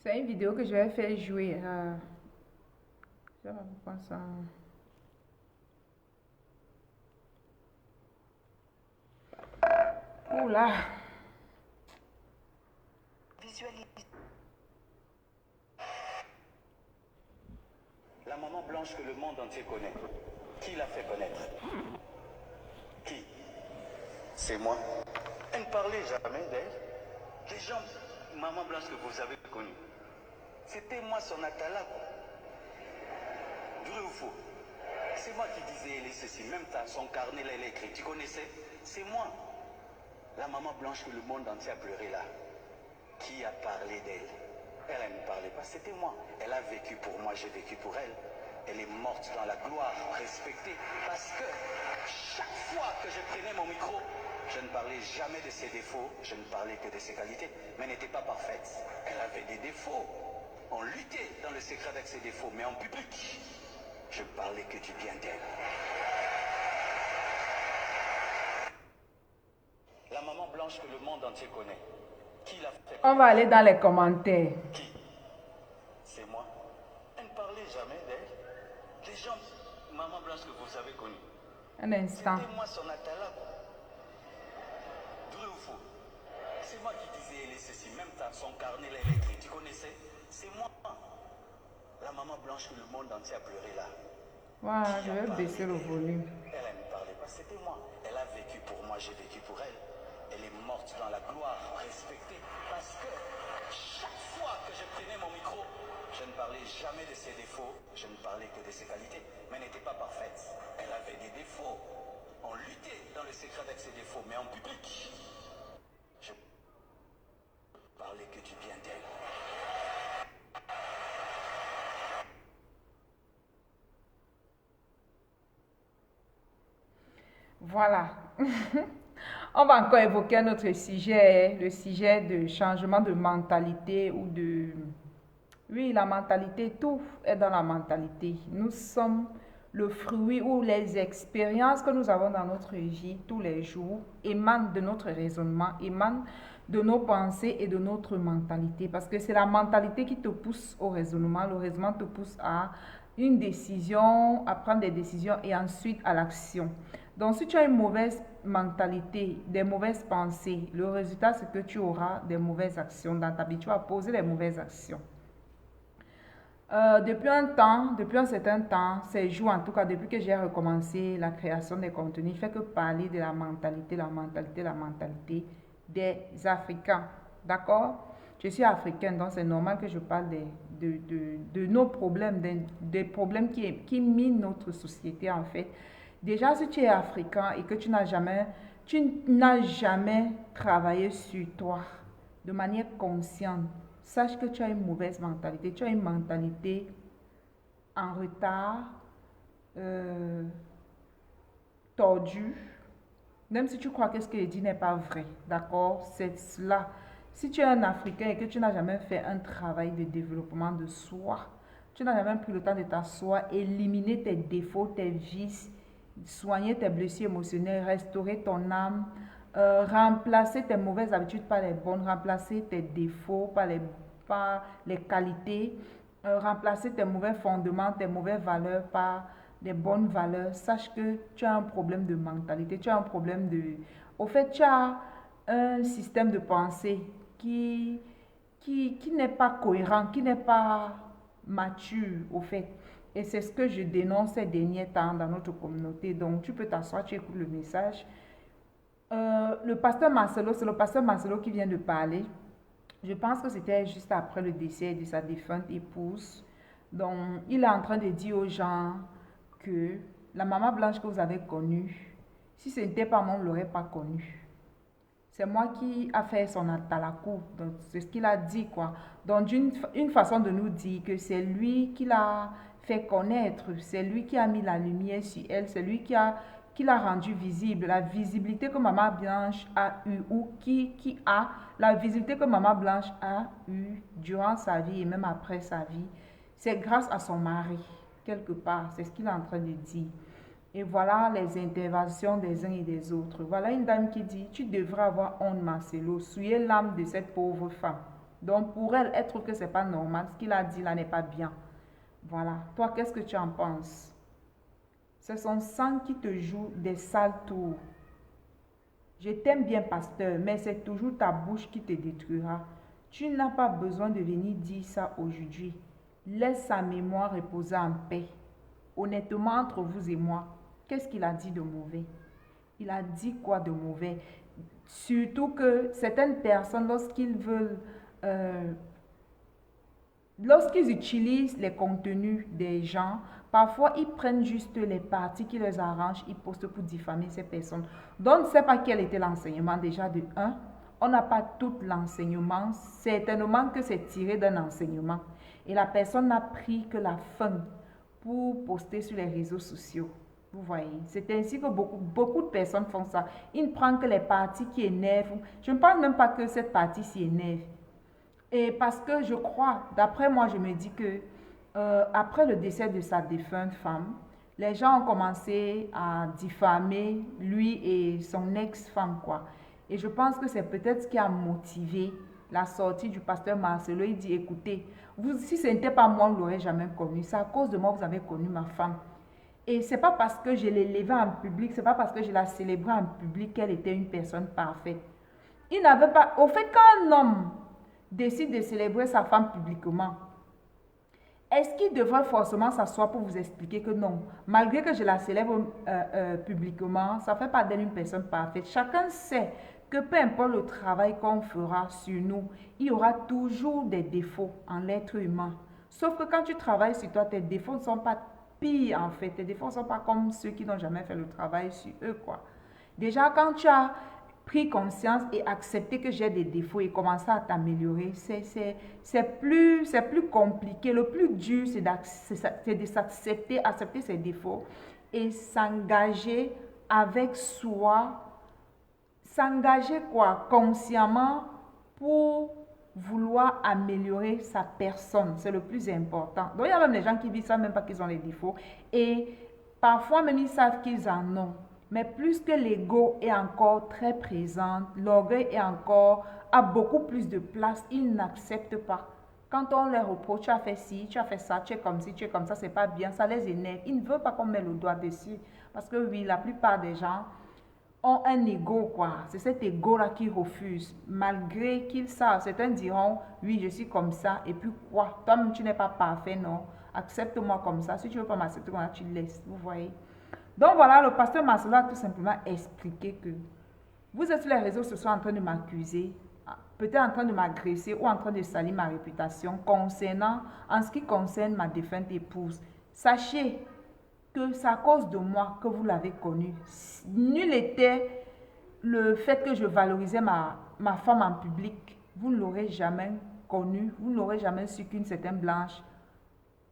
C'est une vidéo que je vais faire jouer. Je vais voir ça. Oula. Visualise. La maman blanche que le monde entier connaît. Qui l'a fait connaître? Qui? C'est moi. Elle ne parlait jamais d'elle. Les gens, maman blanche que vous avez connue, c'était moi son atala. Vrai ou faux? C'est moi qui disais elle est ceci. Même son carnet là, elle est écrit. Tu connaissais? C'est moi. La maman blanche que le monde entier a pleuré là. Qui a parlé d'elle? Elle ne parlait pas, c'était moi. Elle a vécu pour moi, j'ai vécu pour elle. Elle est morte dans la gloire, respectée. Parce que chaque fois que je prenais mon micro, je ne parlais jamais de ses défauts, je ne parlais que de ses qualités. Mais elle n'était pas parfaite. Elle avait des défauts. On luttait dans le secret avec ses défauts, mais en public, je parlais que du bien d'elle. La maman blanche que le monde entier connaît. Qui l'a fait? On va aller dans les commentaires. Qui? C'est moi. Elle ne parlait jamais d'elle. Les gens, maman blanche que vous avez connue, Un instant. c'était moi son atala. Vrai ou faux? C'est moi qui disais elle est ceci. Même son carnet là, elle est écrit. Tu connaissais? C'est moi. La maman blanche que le monde entier a pleuré là. Voilà, je vais baisser le volume. Elle ne parlait pas, c'était moi. Elle a vécu pour moi, j'ai vécu pour elle. Elle est morte dans la gloire, respectée. Parce que chaque fois que je prenais mon micro, je ne parlais jamais de ses défauts, je ne parlais que de ses qualités. Mais elle n'était pas parfaite. Elle avait des défauts. On luttait dans le secret avec ses défauts, mais en public, je parlais que du bien d'elle. Voilà. On va encore évoquer un autre sujet, le sujet de changement de mentalité ou de... Oui, la mentalité, tout est dans la mentalité. Nous sommes le fruit ou les expériences que nous avons dans notre vie tous les jours émanent de notre raisonnement, émanent de nos pensées et de notre mentalité. Parce que c'est la mentalité qui te pousse au raisonnement. Le raisonnement te pousse à une décision, à prendre des décisions et ensuite à l'action. Donc, si tu as une mauvaise mentalité, des mauvaises pensées, le résultat, c'est que tu auras des mauvaises actions dans ta vie. Tu vas poser des mauvaises actions. Depuis un temps, depuis un certain temps, ces jours en tout cas, depuis que j'ai recommencé la création des contenus, je fais que parler de la mentalité, la mentalité, la mentalité des Africains. D'accord? Je suis africaine, donc c'est normal que je parle de nos problèmes, des problèmes qui minent notre société en fait. Déjà, si tu es africain et que tu n'as jamais travaillé sur toi de manière consciente, sache que tu as une mauvaise mentalité. Tu as une mentalité en retard, euh, tordue. Même si tu crois que ce que je dis n'est pas vrai, d'accord? C'est cela. Si tu es un Africain et que tu n'as jamais fait un travail de développement de soi, tu n'as jamais pris le temps de t'asseoir, éliminer tes défauts, tes vices, soigner tes blessures émotionnelles, restaurer ton âme, remplacer tes mauvaises habitudes par les bonnes, remplacer tes défauts par les qualités, remplacer tes mauvais fondements, tes mauvaises valeurs par des bonnes valeurs. Sache que tu as un problème de mentalité, tu as un problème de... Au fait, tu as un système de pensée qui n'est pas cohérent, qui n'est pas mature, au fait. Et c'est ce que je dénonce ces derniers temps dans notre communauté. Donc, tu peux t'asseoir, tu écoutes le message. Le pasteur Marcelo, c'est le pasteur Marcelo qui vient de parler. Je pense que c'était juste après le décès de sa défunte épouse. Donc, il est en train de dire aux gens que la maman blanche que vous avez connue, si ce n'était pas moi, on ne l'aurait pas connue. C'est moi qui a fait son atalakou. Donc, c'est ce qu'il a dit, quoi. Donc, une façon de nous dire que c'est lui qui l'a fait connaître, c'est lui qui a mis la lumière sur elle, c'est lui qui l'a rendue visible. La visibilité que Maman Blanche a eue ou qui a la visibilité que Maman Blanche a eue durant sa vie et même après sa vie, c'est grâce à son mari, quelque part. C'est ce qu'il est en train de dire. Et voilà les interventions des uns et des autres. Voilà une dame qui dit, tu devrais avoir honte, Marcelo, souiller l'âme de cette pauvre femme. Donc pour elle, elle trouve que c'est pas normal. Ce qu'il a dit là n'est pas bien. Voilà. Toi, qu'est-ce que tu en penses? C'est son sang qui te joue des sales tours. Je t'aime bien, pasteur, mais c'est toujours ta bouche qui te détruira. Tu n'as pas besoin de venir dire ça aujourd'hui. Laisse sa mémoire reposer en paix. Honnêtement, entre vous et moi, qu'est-ce qu'il a dit de mauvais? Il a dit quoi de mauvais? Surtout que certaines personnes, lorsqu'ils utilisent les contenus des gens, parfois ils prennent juste les parties qui les arrangent, ils postent pour diffamer ces personnes. Donc, on ne sait pas quel était l'enseignement déjà de un. On n'a pas tout l'enseignement. Certainement que c'est tiré d'un enseignement. Et la personne n'a pris que la fin pour poster sur les réseaux sociaux. Vous voyez, c'est ainsi que beaucoup de personnes font ça. Ils ne prennent que les parties qui énervent. Je ne parle même pas que cette partie s'y énerve. Et parce que je crois, d'après moi, je me dis que après le décès de sa défunte femme, les gens ont commencé à diffamer lui et son ex-femme, quoi. Et je pense que c'est peut-être ce qui a motivé la sortie du pasteur Marcelo. Il dit, écoutez, vous, si ce n'était pas moi, on ne l'aurait jamais connu. C'est à cause de moi que vous avez connu ma femme. Et c'est pas parce que je l'ai levée en public, c'est pas parce que je la célébrée en public qu'elle était une personne parfaite. Il n'avait pas... Au fait, quand un homme décide de célébrer sa femme publiquement, est-ce qu'il devrait forcément s'asseoir pour vous expliquer que non, malgré que je la célèbre publiquement, ça ne fait pas d'elle une personne parfaite. Chacun sait que peu importe le travail qu'on fera sur nous, il y aura toujours des défauts en l'être humain. Sauf que quand tu travailles sur toi, tes défauts ne sont pas pires en fait. Tes défauts ne sont pas comme ceux qui n'ont jamais fait le travail sur eux, quoi. Déjà, quand tu as pris conscience et accepté que j'ai des défauts et commencer à t'améliorer, c'est plus compliqué. Le plus dur, c'est de s'accepter, accepter ses défauts et s'engager avec soi, s'engager quoi, consciemment pour vouloir améliorer sa personne. C'est le plus important. Donc, il y a même des gens qui ne savent même pas qu'ils ont des défauts et parfois même ils savent qu'ils en ont. Mais plus que l'ego est encore très présent, l'orgueil est encore, a beaucoup plus de place, ils n'acceptent pas. Quand on les reproche, tu as fait ci, tu as fait ça, tu es comme ci, tu es comme ça, c'est pas bien, ça les énerve. Ils ne veulent pas qu'on mette le doigt dessus. Parce que oui, la plupart des gens ont un ego, quoi. C'est cet ego-là qui refuse, malgré qu'ils savent. Certains diront, oui, je suis comme ça, et puis quoi? Toi-même, tu n'es pas parfait, non? Accepte-moi comme ça. Si tu ne veux pas m'accepter comme ça, tu laisses. Vous voyez? Donc voilà, le pasteur Marcelo a tout simplement expliqué que vous êtes sur les réseaux sociaux en train de m'accuser, peut-être en train de m'agresser ou en train de salir ma réputation en ce qui concerne ma défunte épouse. Sachez que c'est à cause de moi que vous l'avez connue. Nul n'était le fait que je valorisais ma femme en public. Vous ne l'aurez jamais connue, vous n'aurez jamais su qu'une certaine Blanche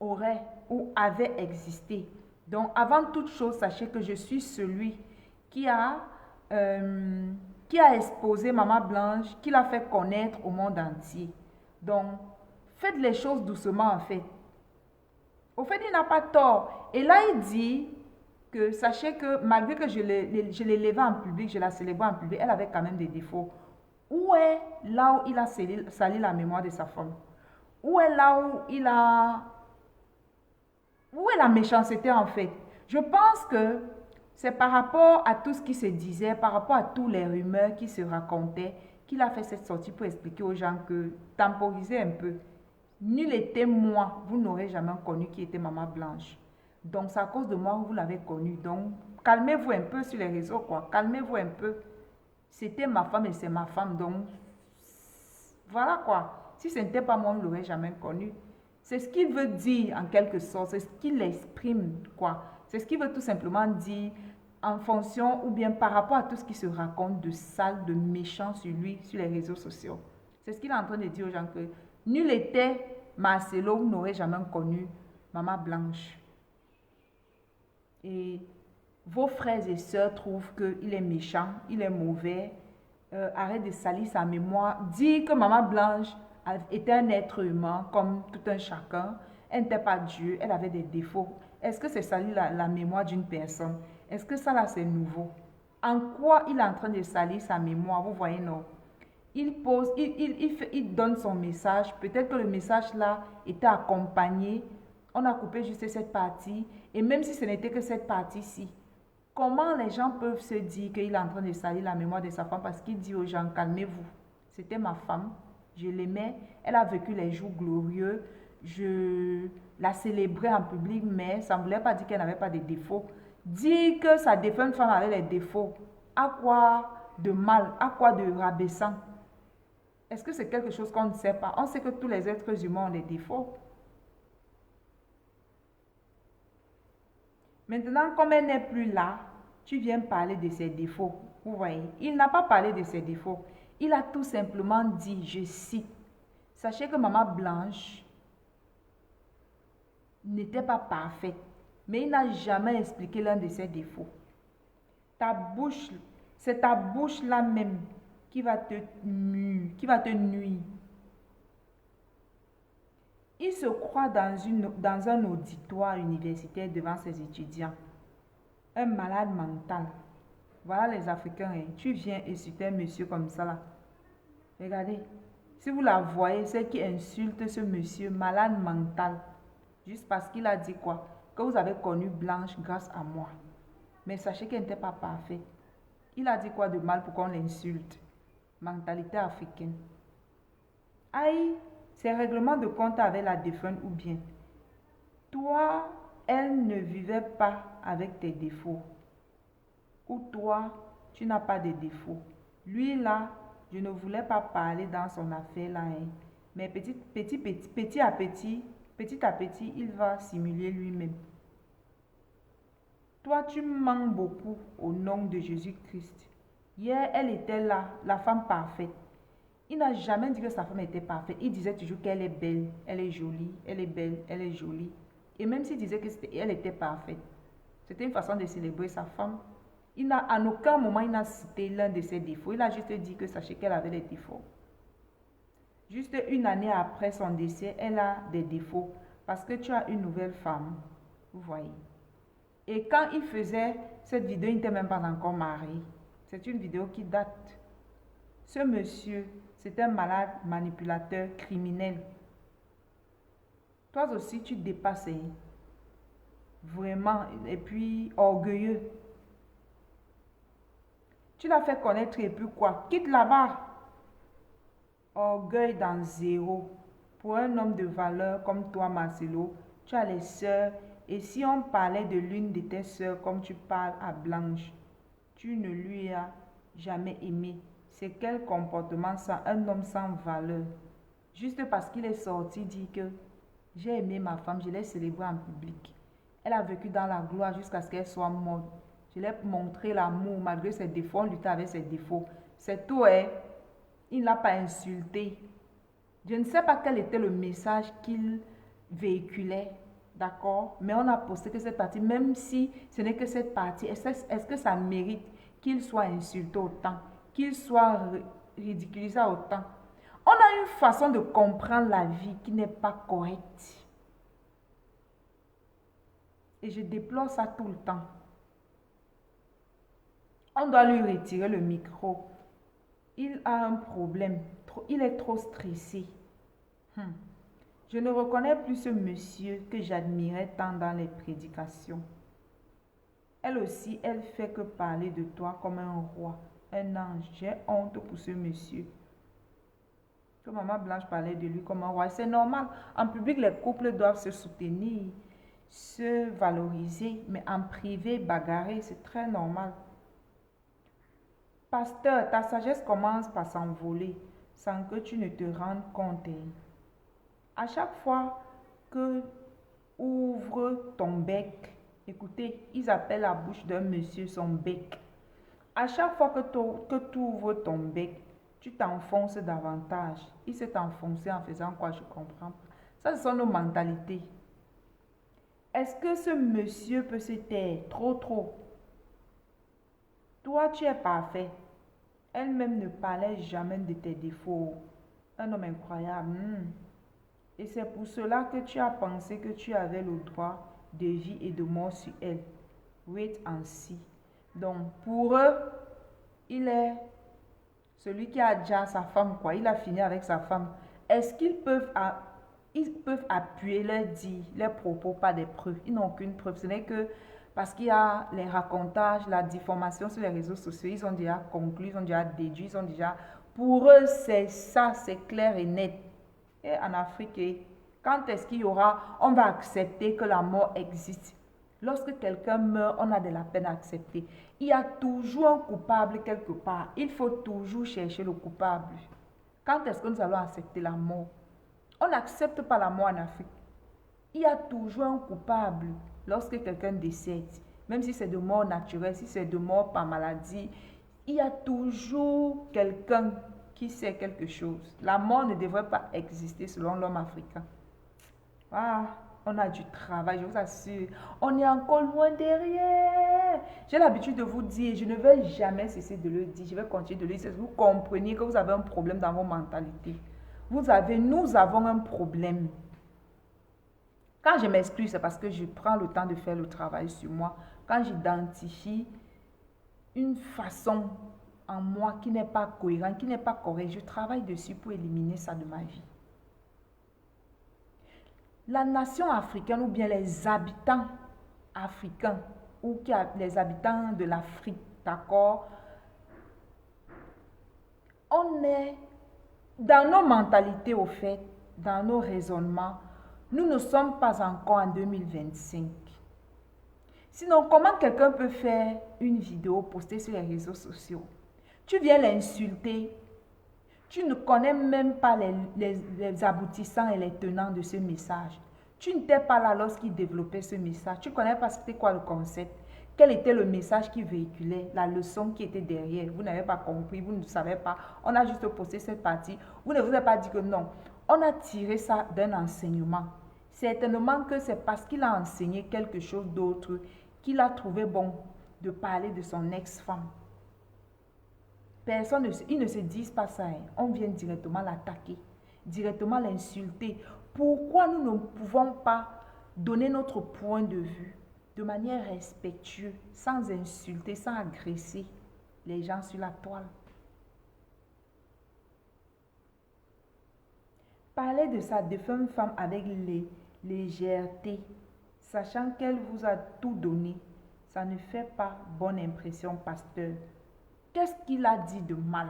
aurait ou avait existé. Donc, avant toute chose, sachez que je suis celui qui a exposé Maman Blanche, qui l'a fait connaître au monde entier. Donc, faites les choses doucement, en fait. Au fait, il n'a pas tort. Et là, il dit que, sachez que malgré que je l'ai levée en public, je la célébrais en public, elle avait quand même des défauts. Où est là où il a sali la mémoire de sa femme? Où est là où il a... Où est la méchanceté en fait? Je pense que c'est par rapport à tout ce qui se disait, par rapport à tous les rumeurs qui se racontaient, qu'il a fait cette sortie pour expliquer aux gens que temporisez un peu. Nul était moi, vous n'aurez jamais connu qui était Maman Blanche. Donc c'est à cause de moi que vous l'avez connu. Donc calmez-vous un peu sur les réseaux, quoi. Calmez-vous un peu. C'était ma femme et c'est ma femme. Donc voilà quoi. Si ce n'était pas moi, on ne l'aurait jamais connu. C'est ce qu'il veut dire en quelque sorte, c'est ce qu'il exprime, quoi. C'est ce qu'il veut tout simplement dire en fonction ou bien par rapport à tout ce qui se raconte de sale, de méchant sur lui, sur les réseaux sociaux. C'est ce qu'il est en train de dire aux gens que nul était Marcelo, vous n'aurez jamais connu Maman Blanche. Et vos frères et sœurs trouvent qu'il est méchant, il est mauvais. Arrête de salir sa mémoire. Dis que Maman Blanche était un être humain comme tout un chacun. Elle n'était pas Dieu, elle avait des défauts. Est-ce que c'est salir la mémoire d'une personne? Est-ce que ça là c'est nouveau? En quoi il est en train de salir sa mémoire? Vous voyez, non? il donne son message. Peut-être que le message là était accompagné. On a coupé juste cette partie. Et même si ce n'était que cette partie-ci, comment les gens peuvent se dire qu'il est en train de salir la mémoire de sa femme parce qu'il dit aux gens, calmez-vous. C'était ma femme, je l'aimais, elle a vécu les jours glorieux, je la célébrais en public, mais ça ne voulait pas dire qu'elle n'avait pas de défauts. Dire que sa défunte femme avait les défauts, à quoi de mal, à quoi de rabaissant? Est-ce que c'est quelque chose qu'on ne sait pas? On sait que tous les êtres humains ont des défauts. Maintenant, comme elle n'est plus là, tu viens parler de ses défauts. Vous voyez, il n'a pas parlé de ses défauts. Il a tout simplement dit, je cite, sachez que Maman Blanche n'était pas parfaite, mais il n'a jamais expliqué l'un de ses défauts. Ta bouche, c'est ta bouche là même qui va te nuire. Il se croit dans un auditoire universitaire devant ses étudiants. Un malade mental. Voilà les Africains. Hein. Tu viens insulter un monsieur comme ça là. Regardez. Si vous la voyez, celle qui insulte ce monsieur malade mental. Juste parce qu'il a dit quoi? Que vous avez connu Blanche grâce à moi. Mais sachez qu'elle n'était pas parfaite. Il a dit quoi de mal pour qu'on l'insulte? Mentalité africaine. Aïe, c'est règlement de compte avec la défunte ou bien. Toi, elle ne vivait pas avec tes défauts. Ou toi, tu n'as pas de défauts. Lui là, je ne voulais pas parler dans son affaire là. Hein. Mais petit à petit, il va simuler lui-même. Toi, tu mens beaucoup au nom de Jésus-Christ. Hier, elle était là, la femme parfaite. Il n'a jamais dit que sa femme était parfaite. Il disait toujours qu'elle est belle, elle est jolie, elle est belle, elle est jolie. Et même s'il disait qu'elle était parfaite, c'était une façon de célébrer sa femme. En aucun moment, il n'a cité l'un de ses défauts. Il a juste dit que sachez qu'elle avait des défauts. Juste une année après son décès, elle a des défauts parce que tu as une nouvelle femme. Vous voyez. Et quand il faisait cette vidéo, il n'était même pas encore marié. C'est une vidéo qui date. Ce monsieur, c'est un malade manipulateur criminel. Toi aussi, tu dépasses. Vraiment. Et puis, orgueilleux. Tu l'as fait connaître et puis quoi? Quitte là-bas. Orgueil dans zéro. Pour un homme de valeur comme toi, Marcelo, tu as les sœurs. Et si on parlait de l'une de tes sœurs comme tu parles à Blanche, tu ne lui as jamais aimé. C'est quel comportement ça, un homme sans valeur? Juste parce qu'il est sorti dire que j'ai aimé ma femme, je l'ai célébrée en public. Elle a vécu dans la gloire jusqu'à ce qu'elle soit morte. Je l'ai montré l'amour malgré ses défauts, on luttait avec ses défauts. C'est tout, hein? Il ne l'a pas insulté. Je ne sais pas quel était le message qu'il véhiculait, d'accord? Mais on a posté que cette partie, même si ce n'est que cette partie, est-ce que ça mérite qu'il soit insulté autant, qu'il soit ridiculisé autant? On a une façon de comprendre la vie qui n'est pas correcte. Et je déplore ça tout le temps. On doit lui retirer le micro. Il a un problème. Il est trop stressé. Je ne reconnais plus ce monsieur que j'admirais tant dans les prédications. Elle aussi, elle fait que parler de toi comme un roi, un ange. J'ai honte pour ce monsieur. Que Maman Blanche parlait de lui comme un roi. C'est normal. En public, les couples doivent se soutenir, se valoriser. Mais en privé, bagarrer, c'est très normal. Pasteur, ta sagesse commence par s'envoler sans que tu ne te rendes compte. À chaque fois que ouvre ton bec, écoutez, ils appellent la bouche d'un monsieur son bec. À chaque fois que tu ouvres ton bec, tu t'enfonces davantage. Il s'est enfoncé en faisant quoi? Je comprends pas. Ça, ce sont nos mentalités. Est-ce que ce monsieur peut se taire? Trop. Toi, tu es parfait. Elle-même ne parlait jamais de tes défauts. Un homme incroyable. Et c'est pour cela que tu as pensé que tu avais le droit de vie et de mort sur elle. Wait and see. Donc, pour eux, il est Celui qui a déjà sa femme, quoi, il a fini avec sa femme. Est-ce ils peuvent appuyer leurs dits, leurs propos par des preuves? Ils n'ont aucune preuve. Ce n'est que parce qu'il y a les racontages, la diffamation sur les réseaux sociaux. Ils ont déjà conclu, ils ont déjà déduit, ils ont déjà... Pour eux, c'est ça, c'est clair et net. Et en Afrique, quand est-ce qu'il y aura... On va accepter que la mort existe. Lorsque quelqu'un meurt, on a de la peine à accepter. Il y a toujours un coupable quelque part. Il faut toujours chercher le coupable. Quand est-ce que nous allons accepter la mort? On n'accepte pas la mort en Afrique. Il y a toujours un coupable lorsque quelqu'un décède. Même si c'est de mort naturelle, si c'est de mort par maladie, il y a toujours quelqu'un qui sait quelque chose. La mort ne devrait pas exister selon l'homme africain. Ah, on a du travail, je vous assure. On est encore loin derrière. J'ai l'habitude de vous dire, je ne vais jamais cesser de le dire. Je vais continuer de le dire. Vous comprenez que vous avez un problème dans vos mentalités. Nous avons un problème. Quand je m'excuse, c'est parce que je prends le temps de faire le travail sur moi. Quand j'identifie une façon en moi qui n'est pas cohérente, qui n'est pas correcte, je travaille dessus pour éliminer ça de ma vie. La nation africaine ou bien les habitants africains ou les habitants de l'Afrique, d'accord, on est dans nos mentalités au fait, dans nos raisonnements, nous ne sommes pas encore en 2025. Sinon, comment quelqu'un peut faire une vidéo postée sur les réseaux sociaux? Tu viens l'insulter. Tu ne connais même pas les aboutissants et les tenants de ce message. Tu n'étais pas là lorsqu'il développait ce message. Tu ne connais pas c'était quoi le concept. Quel était le message qu'il véhiculait, la leçon qui était derrière. Vous n'avez pas compris, vous ne savez pas. On a juste posté cette partie. Vous ne vous avez pas dit que non. On a tiré ça d'un enseignement. Certainement que c'est parce qu'il a enseigné quelque chose d'autre qu'il a trouvé bon de parler de son ex-femme. Personne, ils ne se disent pas ça. On vient directement l'attaquer, directement l'insulter. Pourquoi nous ne pouvons pas donner notre point de vue de manière respectueuse, sans insulter, sans agresser les gens sur la toile? Parler de sa défunte femme avec légèreté, sachant qu'elle vous a tout donné, ça ne fait pas bonne impression, pasteur. Qu'est-ce qu'il a dit de mal?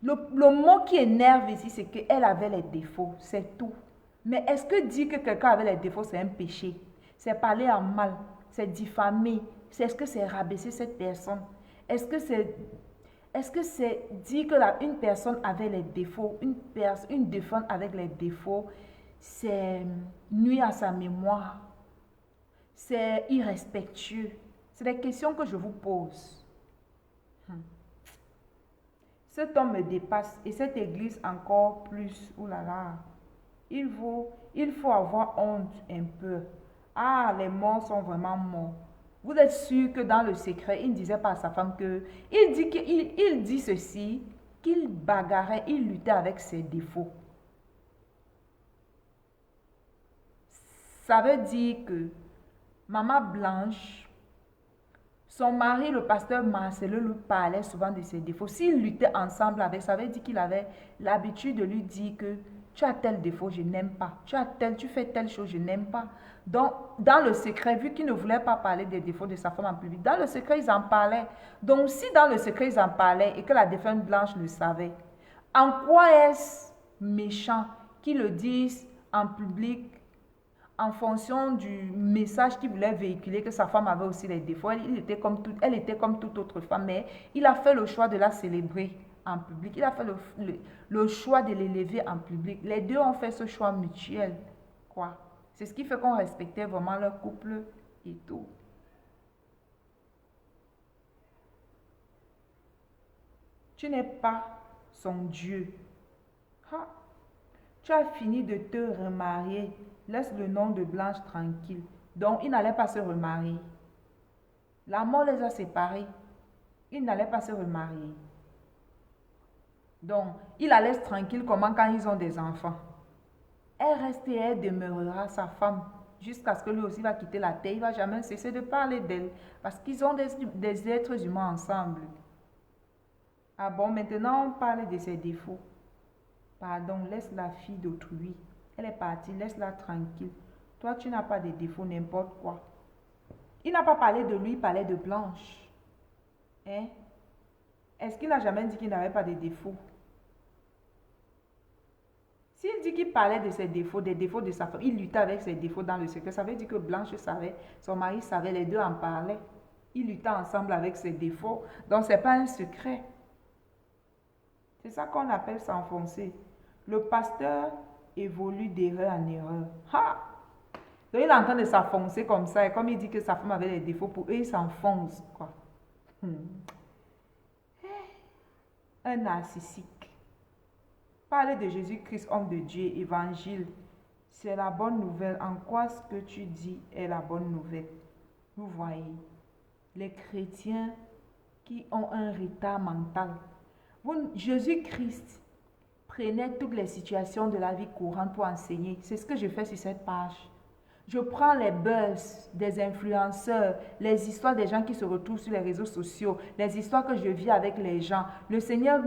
Le mot qui énerve ici, c'est qu'elle avait les défauts, c'est tout. Mais est-ce que dire que quelqu'un avait les défauts, c'est un péché? C'est parler en mal, c'est diffamer, est-ce que c'est rabaisser cette personne? Est-ce que c'est dire que une personne avait les défauts, une défunte avec les défauts, c'est nuire à sa mémoire, c'est irrespectueux? C'est des questions que je vous pose. Cet homme me dépasse et cette église encore plus. Ouh là là. Il faut avoir honte un peu. Ah, les morts sont vraiment morts. Vous êtes sûr que dans le secret, il ne disait pas à sa femme que... Il dit ceci, qu'il bagarrait, il luttait avec ses défauts. Ça veut dire que Maman Blanche, son mari, le pasteur Marcelo, lui parlait souvent de ses défauts. S'ils luttaient ensemble avec, ça veut dire qu'il avait l'habitude de lui dire que tu as tel défaut, je n'aime pas. Tu fais telle chose, je n'aime pas. Donc, dans le secret, vu qu'il ne voulait pas parler des défauts de sa femme en public, dans le secret, ils en parlaient. Donc, si dans le secret, ils en parlaient et que la défunte Blanche le savait, en quoi est-ce méchant qu'ils le disent en public en fonction du message qu'il voulait véhiculer, que sa femme avait aussi les défauts? Elle était comme toute autre femme, mais il a fait le choix de la célébrer en public. Il a fait le choix de l'élever en public. Les deux ont fait ce choix mutuel, quoi. C'est ce qui fait qu'on respectait vraiment leur couple et tout. Tu n'es pas son Dieu. Ha. Tu as fini de te remarier. Laisse le nom de Blanche tranquille. Donc, il n'allait pas se remarier. La mort les a séparés. Il n'allait pas se remarier. Donc, il la laisse tranquille comment quand ils ont des enfants. Elle reste et elle demeurera sa femme jusqu'à ce que lui aussi va quitter la terre. Il ne va jamais cesser de parler d'elle parce qu'ils ont des êtres humains ensemble. Ah bon, maintenant on parle de ses défauts. Pardon, laisse la fille d'autrui. Elle est partie, laisse-la tranquille. Toi, tu n'as pas de défauts, n'importe quoi. Il n'a pas parlé de lui, il parlait de Blanche. Hein? Est-ce qu'il n'a jamais dit qu'il n'avait pas de défauts? S'il dit qu'il parlait de ses défauts, des défauts de sa femme, il luttait avec ses défauts dans le secret, ça veut dire que Blanche savait, son mari savait, les deux en parlaient. Ils luttaient ensemble avec ses défauts. Donc, ce n'est pas un secret. C'est ça qu'on appelle s'enfoncer. Le pasteur évolue d'erreur en erreur. Ha! Donc, il est en train de s'enfoncer comme ça. Et comme il dit que sa femme avait des défauts, pour eux, il s'enfonce, quoi. Un narcissique. Parler de Jésus-Christ, homme de Dieu, évangile, c'est la bonne nouvelle. En quoi ce que tu dis est la bonne nouvelle? Vous voyez, les chrétiens qui ont un retard mental. Jésus-Christ prenait toutes les situations de la vie courante pour enseigner. C'est ce que je fais sur cette page. Je prends les buzz des influenceurs, les histoires des gens qui se retrouvent sur les réseaux sociaux, les histoires que je vis avec les gens. Le Seigneur,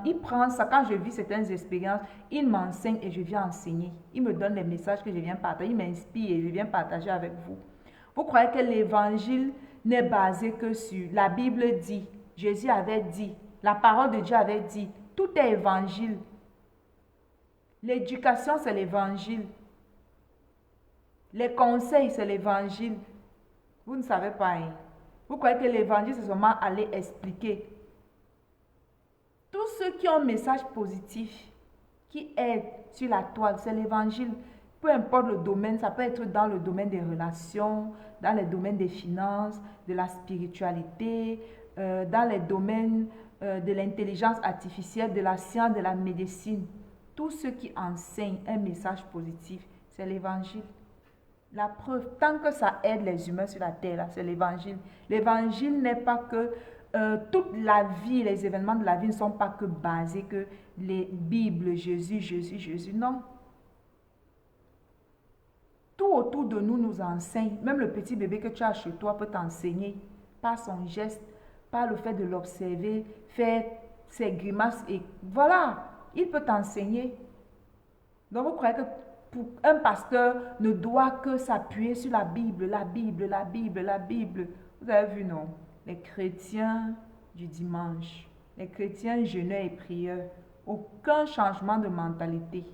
il prend ça. Quand je vis certaines expériences, il m'enseigne et je viens enseigner. Il me donne les messages que je viens partager. Il m'inspire et je viens partager avec vous. Vous croyez que l'évangile n'est basé que sur la Bible dit, Jésus avait dit, la parole de Dieu avait dit. Tout est évangile. L'éducation, c'est l'évangile. Les conseils, c'est l'évangile. Vous ne savez pas. Hein? Vous croyez que l'évangile, c'est seulement aller expliquer. Tous ceux qui ont un message positif, qui aident sur la toile, c'est l'évangile. Peu importe le domaine, ça peut être dans le domaine des relations, dans le domaine des finances, de la spiritualité, dans les domaines de l'intelligence artificielle, de la science, de la médecine. Tous ceux qui enseignent un message positif, c'est l'évangile. La preuve, tant que ça aide les humains sur la terre, c'est l'évangile. L'évangile n'est pas que toute la vie, les événements de la vie ne sont pas que basés que les Bibles, Jésus. Non. Tout autour de nous nous enseigne. Même le petit bébé que tu as chez toi peut t'enseigner par son geste, par le fait de l'observer, faire ses grimaces et voilà, il peut t'enseigner. Donc vous croyez que pour un pasteur ne doit que s'appuyer sur la Bible. Vous avez vu, non? Les chrétiens du dimanche, les chrétiens jeûneurs et prieurs, aucun changement de mentalité,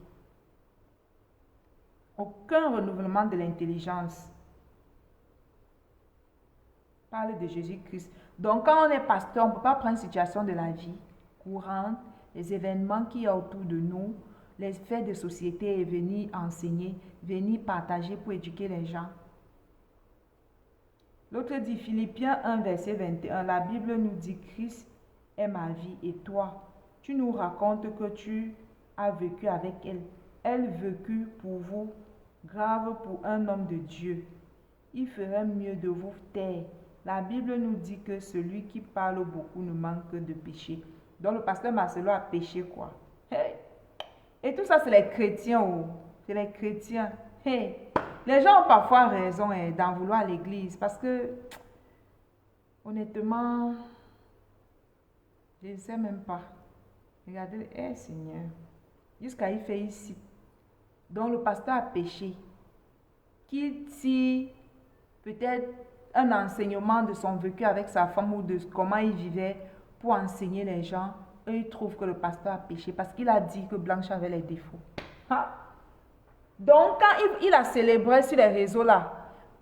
aucun renouvellement de l'intelligence. Parle de Jésus-Christ. Donc, quand on est pasteur, on ne peut pas prendre une situation de la vie courante, les événements qu'il y a autour de nous, les faits de société et venir enseigner, venir partager pour éduquer les gens. L'autre dit, Philippiens 1, verset 21, la Bible nous dit, Christ est ma vie et toi, tu nous racontes que tu as vécu avec elle. Elle vécut pour vous, grave pour un homme de Dieu. Il ferait mieux de vous taire. La Bible nous dit que celui qui parle beaucoup ne manque de péché. Donc le pasteur Marcelo a péché quoi? Hey! Et tout ça, c'est les chrétiens. Oh. C'est les chrétiens. Hey. Les gens ont parfois raison d'en vouloir à l'église parce que, honnêtement, je ne sais même pas. Regardez, Seigneur, jusqu'à y faire ici. Donc, le pasteur a péché. Qu'il tire peut-être un enseignement de son vécu avec sa femme ou de comment il vivait pour enseigner les gens. Eux, ils trouvent que le pasteur a péché parce qu'il a dit que Blanche avait les défauts. Ha? Donc, quand il a célébré sur les réseaux là,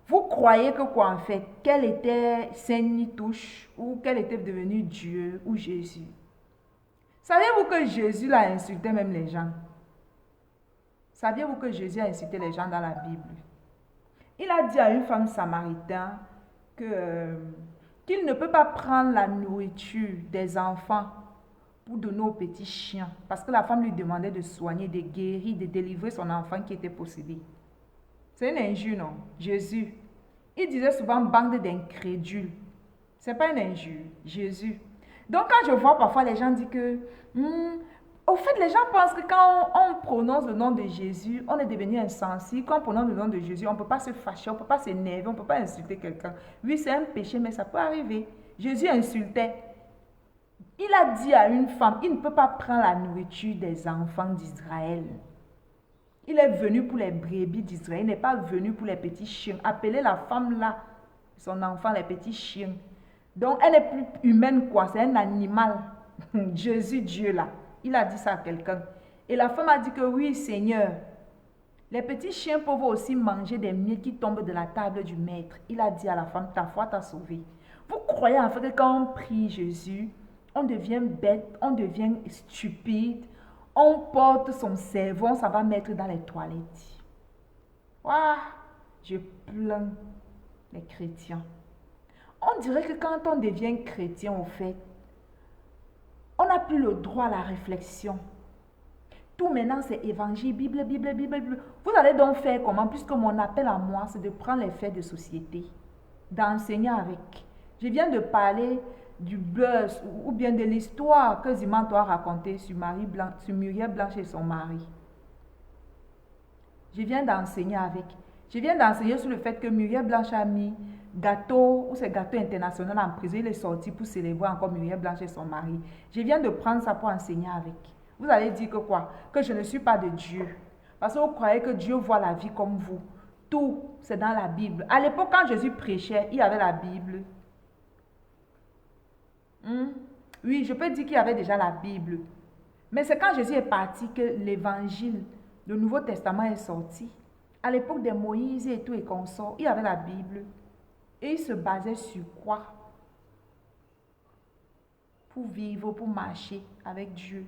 vous croyez que quoi en fait? Qu'elle était Saint-Nitouche ou qu'elle était devenue Dieu ou Jésus? Saviez-vous que Jésus l'a insulté même les gens? Saviez-vous que Jésus a insulté les gens dans la Bible? Il a dit à une femme samaritaine qu'il ne peut pas prendre la nourriture des enfants pour donner aux petits chiens. Parce que la femme lui demandait de soigner, de guérir, de délivrer son enfant qui était possédé. C'est une injure, non? Jésus. Il disait souvent bande d'incrédules. Ce n'est pas une injure. Jésus. Donc quand je vois parfois les gens dire que... au fait, les gens pensent que quand on prononce le nom de Jésus, on est devenu insensible. Quand on prononce le nom de Jésus, on ne peut pas se fâcher, on ne peut pas s'énerver, on ne peut pas insulter quelqu'un. Oui, c'est un péché, mais ça peut arriver. Jésus insultait. Il a dit à une femme, il ne peut pas prendre la nourriture des enfants d'Israël. Il est venu pour les brebis d'Israël, il n'est pas venu pour les petits chiens. Appelez la femme là, son enfant, les petits chiens. Donc, elle est plus humaine quoi, c'est un animal. Jésus, Dieu là, il a dit ça à quelqu'un. Et la femme a dit que oui, Seigneur, les petits chiens peuvent aussi manger des miettes qui tombent de la table du maître. Il a dit à la femme, ta foi t'a sauvé. Vous croyez en fait que quand on prie Jésus, on devient bête, on devient stupide, on porte son cerveau, ça va mettre dans les toilettes. Waouh, je plains les chrétiens. On dirait que quand on devient chrétien, au fait, on n'a plus le droit à la réflexion. Tout maintenant, c'est évangile, Bible, Bible, Bible, Bible. Vous allez donc faire comment? Puisque mon appel à moi, c'est de prendre les faits de société, d'enseigner avec. Je viens de parler du buzz ou bien de l'histoire que Zimanto a racontée sur Muriel Blanche et son mari. Je viens d'enseigner avec. Je viens d'enseigner sur le fait que Muriel Blanche a mis gâteau, ou c'est gâteau international en prison. Il est sorti pour célébrer encore Muriel Blanche et son mari. Je viens de prendre ça pour enseigner avec. Vous allez dire que quoi? Que je ne suis pas de Dieu. Parce que vous croyez que Dieu voit la vie comme vous. Tout, c'est dans la Bible. À l'époque, quand Jésus prêchait, il y avait la Bible. Oui, je peux dire qu'il y avait déjà la Bible. Mais c'est quand Jésus est parti que l'évangile, le Nouveau Testament est sorti. À l'époque de Moïse et tout et consorts, il y avait la Bible. Et il se basait sur quoi? Pour vivre, pour marcher avec Dieu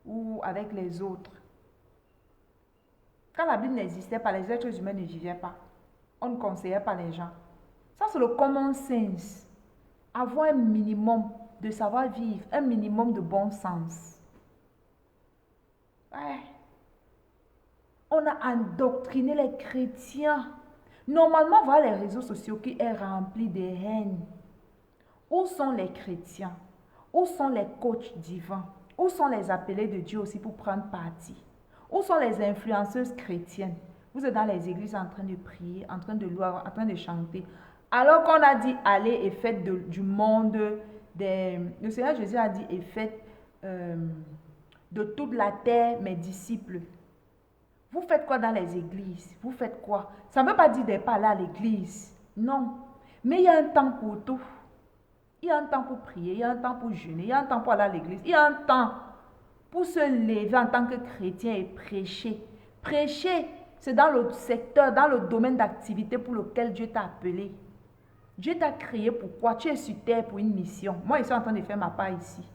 ou avec les autres. Quand la Bible n'existait pas, les êtres humains ne vivaient pas. On ne conseillait pas les gens. Ça, c'est le common sense. Avoir un minimum de savoir-vivre, un minimum de bon sens. Ouais. On a endoctriné les chrétiens. Normalement, voir les réseaux sociaux qui est rempli de haine. Où sont les chrétiens? Où sont les coachs divins? Où sont les appelés de Dieu aussi pour prendre parti? Où sont les influenceuses chrétiennes? Vous êtes dans les églises en train de prier, en train de louer, en train de chanter. Alors qu'on a dit, allez et faites du monde le Seigneur Jésus a dit, et faites de toute la terre mes disciples. Vous faites quoi dans les églises? Vous faites quoi? Ça ne veut pas dire de ne pas aller à l'église. Non. Mais il y a un temps pour tout. Il y a un temps pour prier, il y a un temps pour jeûner, il y a un temps pour aller à l'église, il y a un temps pour se lever en tant que chrétien et prêcher. Prêcher, c'est dans le secteur, dans le domaine d'activité pour lequel Dieu t'a appelé. Dieu t'a créé pourquoi? Tu es sur terre pour une mission. Moi, je suis en train de faire ma part ici.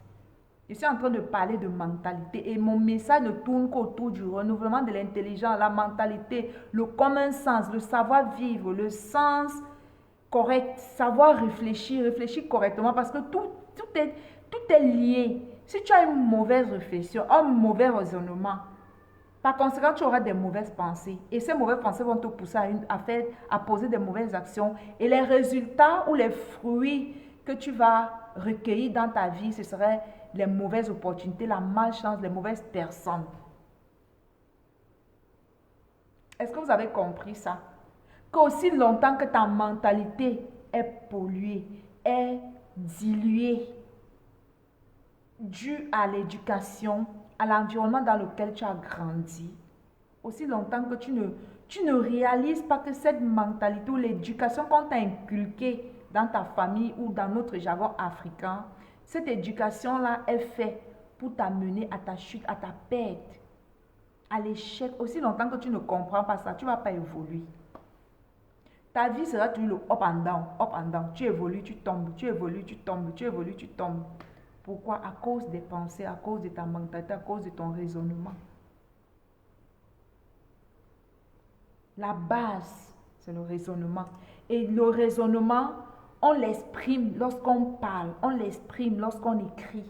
Je suis en train de parler de mentalité et mon message ne tourne qu'autour du renouvellement de l'intelligence, la mentalité, le common sens, le savoir-vivre, le sens correct, savoir réfléchir, réfléchir correctement parce que tout est lié. Si tu as une mauvaise réflexion, un mauvais raisonnement, par conséquent, tu auras des mauvaises pensées. Et ces mauvaises pensées vont te pousser à poser des mauvaises actions. Et les résultats ou les fruits que tu vas recueillir dans ta vie, ce seraient les mauvaises opportunités, la malchance, les mauvaises personnes. Est-ce que vous avez compris ça? Qu'aussi longtemps que ta mentalité est polluée, est diluée, due à l'éducation, à l'environnement dans lequel tu as grandi, aussi longtemps que tu ne réalises pas que cette mentalité ou l'éducation qu'on t'a inculquée dans ta famille ou dans notre jargon africain, cette éducation-là est faite pour t'amener à ta chute, à ta perte, à l'échec. Aussi longtemps que tu ne comprends pas ça, tu ne vas pas évoluer. Ta vie sera toujours le up and down, up and down. Tu évolues, tu tombes, tu évolues, tu tombes, tu évolues, tu tombes. Pourquoi? À cause des pensées, à cause de ta mentalité, à cause de ton raisonnement. La base, c'est le raisonnement. Et le raisonnement, on l'exprime lorsqu'on parle, on l'exprime lorsqu'on écrit.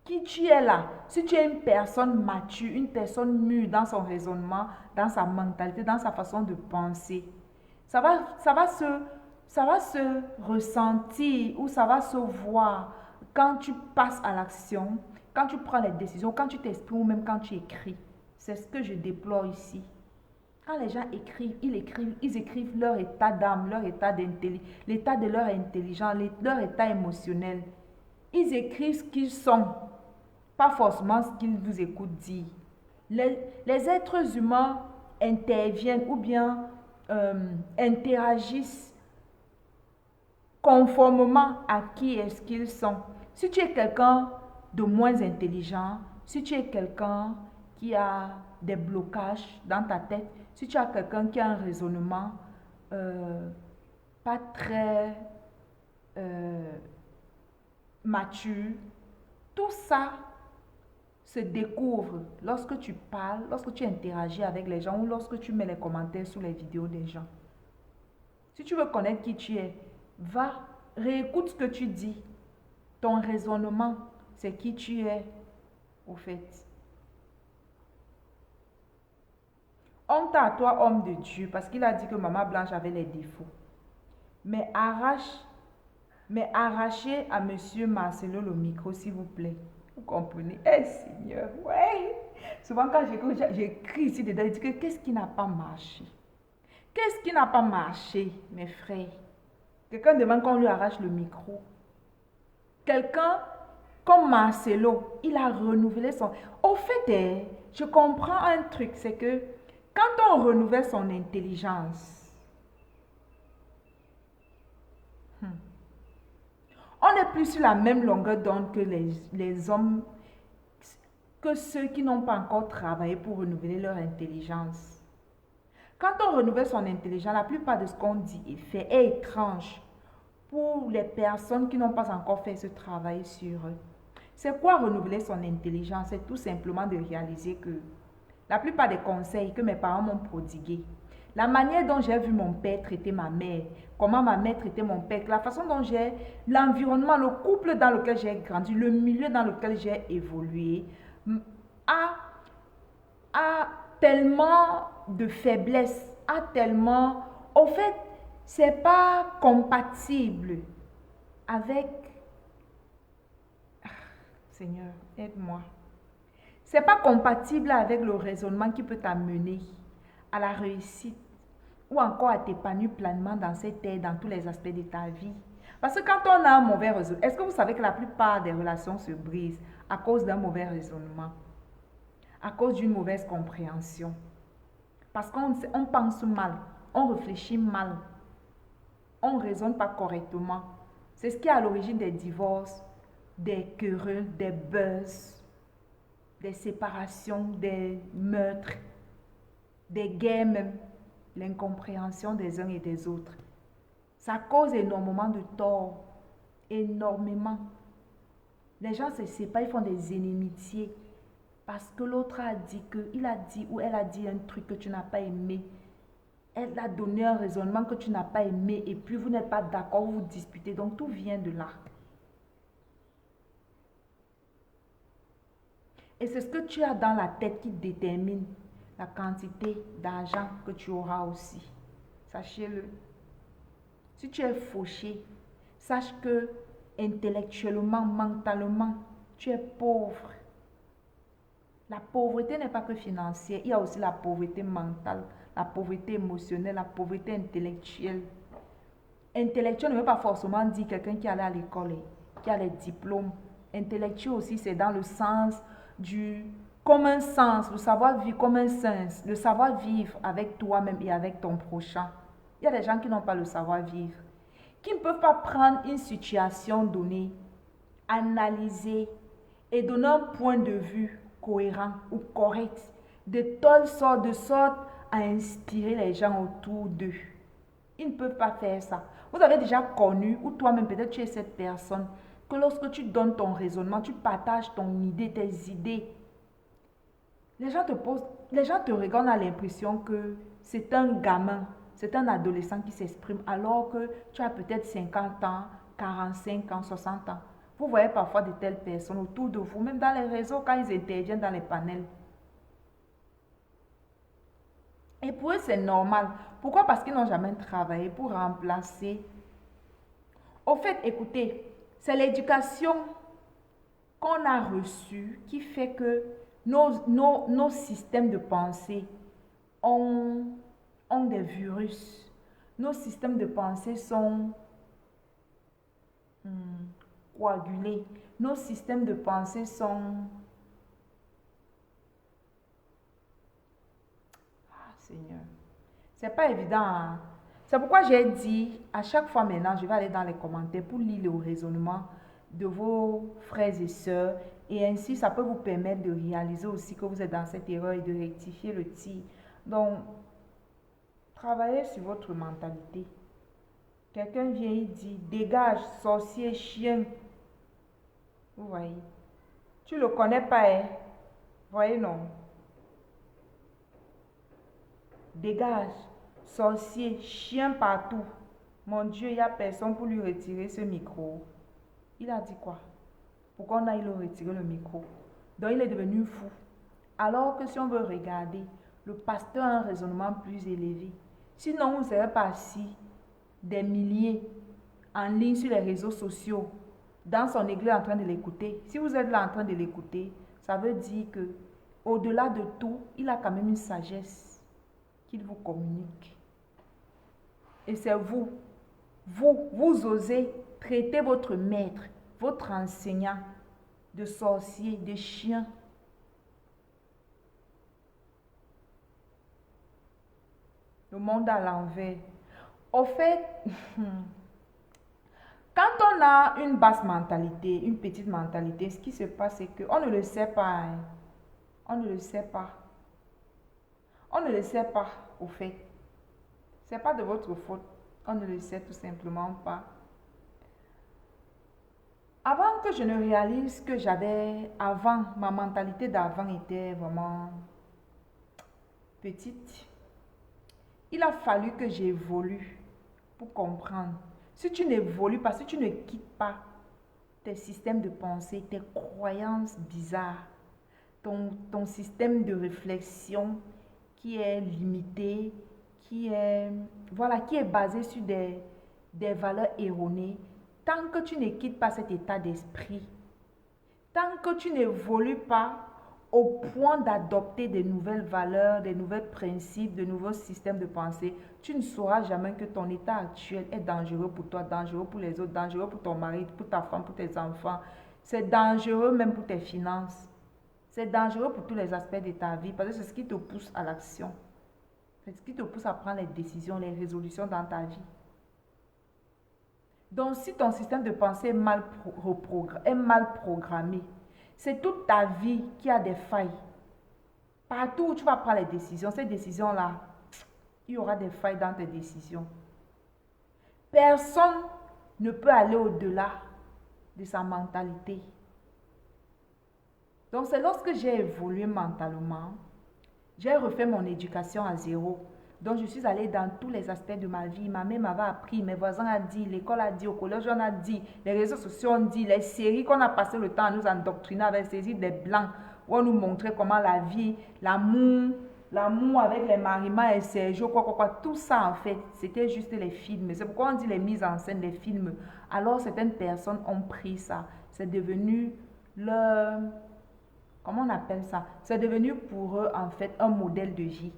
Qui tu es là? Si tu es une personne mature, une personne mûre dans son raisonnement, dans sa mentalité, dans sa façon de penser, ça va se ressentir ou ça va se voir quand tu passes à l'action, quand tu prends les décisions, quand tu t'exprimes ou même quand tu écris. C'est ce que je déplore ici. Quand les gens écrivent, ils écrivent leur état d'âme, leur état d'intelligence, l'état de leur intelligence, leur état émotionnel. Ils écrivent ce qu'ils sont, pas forcément ce qu'ils vous écoutent dire. Les êtres humains interviennent ou bien interagissent conformément à qui est-ce qu'ils sont. Si tu es quelqu'un de moins intelligent, si tu es quelqu'un qui a des blocages dans ta tête, si tu as quelqu'un qui a un raisonnement pas très mature, tout ça se découvre lorsque tu parles, lorsque tu interagis avec les gens ou lorsque tu mets les commentaires sous les vidéos des gens. Si tu veux connaître qui tu es, va, réécoute ce que tu dis. Ton raisonnement, c'est qui tu es, au fait. Honte à toi, homme de Dieu, parce qu'il a dit que Maman Blanche avait les défauts. Mais arrachez à Monsieur Marcelo le micro, s'il vous plaît. Vous comprenez? Eh Seigneur, ouais. Souvent quand j'écris ici dedans, je dis que qu'est-ce qui n'a pas marché? Qu'est-ce qui n'a pas marché, mes frères? Quelqu'un demande qu'on lui arrache le micro. Quelqu'un comme Marcelo, il a renouvelé son... Au fait, je comprends un truc, c'est que quand on renouvelle son intelligence, on n'est plus sur la même longueur d'onde que les hommes, que ceux qui n'ont pas encore travaillé pour renouveler leur intelligence. Quand on renouvelle son intelligence, la plupart de ce qu'on dit et fait est étrange pour les personnes qui n'ont pas encore fait ce travail sur eux. C'est quoi renouveler son intelligence? C'est tout simplement de réaliser que la plupart des conseils que mes parents m'ont prodigués, la manière dont j'ai vu mon père traiter ma mère, comment ma mère traitait mon père, la façon dont j'ai, l'environnement, le couple dans lequel j'ai grandi, le milieu dans lequel j'ai évolué, a tellement de faiblesse, a tellement... Au fait, c'est pas compatible avec... Seigneur, aide-moi. C'est pas compatible avec le raisonnement qui peut t'amener à la réussite ou encore à t'épanouir pleinement dans cette terre, dans tous les aspects de ta vie. Parce que quand on a un mauvais raisonnement, est-ce que vous savez que la plupart des relations se brisent à cause d'un mauvais raisonnement, à cause d'une mauvaise compréhension? Parce qu'on pense mal, on réfléchit mal, on ne raisonne pas correctement. C'est ce qui est à l'origine des divorces, des querelles, des buzz, des séparations, des meurtres, des guerres même, l'incompréhension des uns et des autres. Ça cause énormément de tort, énormément. Les gens se séparent, ils font des inimitiés parce que l'autre a dit que, il a dit ou elle a dit un truc que tu n'as pas aimé. Elle a donné un raisonnement que tu n'as pas aimé et puis vous n'êtes pas d'accord, vous vous disputez. Donc tout vient de là. Et c'est ce que tu as dans la tête qui détermine la quantité d'argent que tu auras aussi. Sachez-le. Si tu es fauché, sache que intellectuellement, mentalement, tu es pauvre. La pauvreté n'est pas que financière, il y a aussi la pauvreté mentale, la pauvreté émotionnelle, la pauvreté intellectuelle. Intellectuel ne veut pas forcément dire quelqu'un qui allait à l'école, qui a les diplômes. Intellectuel aussi, c'est dans le sens du commun sens, le savoir vivre comme un sens, le savoir vivre avec toi-même et avec ton prochain. Il y a des gens qui n'ont pas le savoir vivre, qui ne peuvent pas prendre une situation donnée, analyser et donner un point de vue cohérent ou correct, de telle sorte, à inspirer les gens autour d'eux. Ils ne peuvent pas faire ça. Vous avez déjà connu, ou toi-même peut-être tu es cette personne, que lorsque tu donnes ton raisonnement, tu partages ton idée, tes idées, les gens te regardent à l'impression que c'est un gamin, c'est un adolescent qui s'exprime, alors que tu as peut-être 50 ans, 45 ans, 60 ans. Vous voyez parfois de telles personnes autour de vous, même dans les réseaux, quand ils interviennent dans les panels. Et pour eux, c'est normal. Pourquoi? Parce qu'ils n'ont jamais travaillé pour remplacer. Au fait, écoutez, c'est l'éducation qu'on a reçue qui fait que nos systèmes de pensée ont des virus. Nos systèmes de pensée sont coagulés. Nos systèmes de pensée sont... Ah, Seigneur. C'est pas évident, hein? C'est pourquoi j'ai dit, à chaque fois maintenant, je vais aller dans les commentaires pour lire le raisonnement de vos frères et sœurs. Et ainsi, ça peut vous permettre de réaliser aussi que vous êtes dans cette erreur et de rectifier le tir. Donc, travaillez sur votre mentalité. Quelqu'un vient et dit, dégage, sorcier, chien. Vous voyez. Tu ne le connais pas, hein? Vous voyez, non? Dégage, sorcier, chien partout. Mon Dieu, il n'y a personne pour lui retirer ce micro. Il a dit quoi? Pourquoi on a lui retirer le micro? Donc, il est devenu fou. Alors que si on veut regarder, le pasteur a un raisonnement plus élevé. Sinon, vous ne serez pas assis des milliers en ligne sur les réseaux sociaux, dans son église en train de l'écouter. Si vous êtes là en train de l'écouter, ça veut dire que au-delà de tout, il a quand même une sagesse qu'il vous communique. Et c'est vous osez traiter votre maître, votre enseignant de sorcier, de chien. Le monde à l'envers. Au fait, quand on a une basse mentalité, une petite mentalité, ce qui se passe, c'est qu'on ne le sait pas. Hein. On ne le sait pas. On ne le sait pas, au fait. Ce n'est pas de votre faute. On ne le sait tout simplement pas. Avant que je ne réalise que j'avais, avant, ma mentalité d'avant était vraiment petite. Il a fallu que j'évolue pour comprendre. Si tu n'évolues pas, si tu ne quittes pas tes systèmes de pensée, tes croyances bizarres, ton système de réflexion qui est limité, qui est basé sur des valeurs erronées, tant que tu ne quittes pas cet état d'esprit, tant que tu n'évolues pas au point d'adopter des nouvelles valeurs, des nouveaux principes, de nouveaux systèmes de pensée, tu ne sauras jamais que ton état actuel est dangereux pour toi, dangereux pour les autres, dangereux pour ton mari, pour ta femme, pour tes enfants. C'est dangereux même pour tes finances. C'est dangereux pour tous les aspects de ta vie parce que c'est ce qui te pousse à l'action. C'est ce qui te pousse à prendre les décisions, les résolutions dans ta vie. Donc, si ton système de pensée est mal programmé, c'est toute ta vie qui a des failles. Partout où tu vas prendre les décisions, ces décisions-là, il y aura des failles dans tes décisions. Personne ne peut aller au-delà de sa mentalité. Donc, c'est lorsque j'ai évolué mentalement, j'ai refait mon éducation à zéro. Donc, je suis allée dans tous les aspects de ma vie. Ma mère m'avait appris, mes voisins ont dit, l'école a dit, au collège on a dit, les réseaux sociaux ont dit, les séries qu'on a passé le temps à nous endoctriner avec ces séries des blancs, où on nous montrait comment la vie, l'amour avec les Marima et Sergio, tout ça en fait, c'était juste les films. C'est pourquoi on dit les mises en scène des films. Alors, certaines personnes ont pris ça. C'est devenu leur... Comment on appelle ça? C'est devenu pour eux, en fait, un modèle de vie.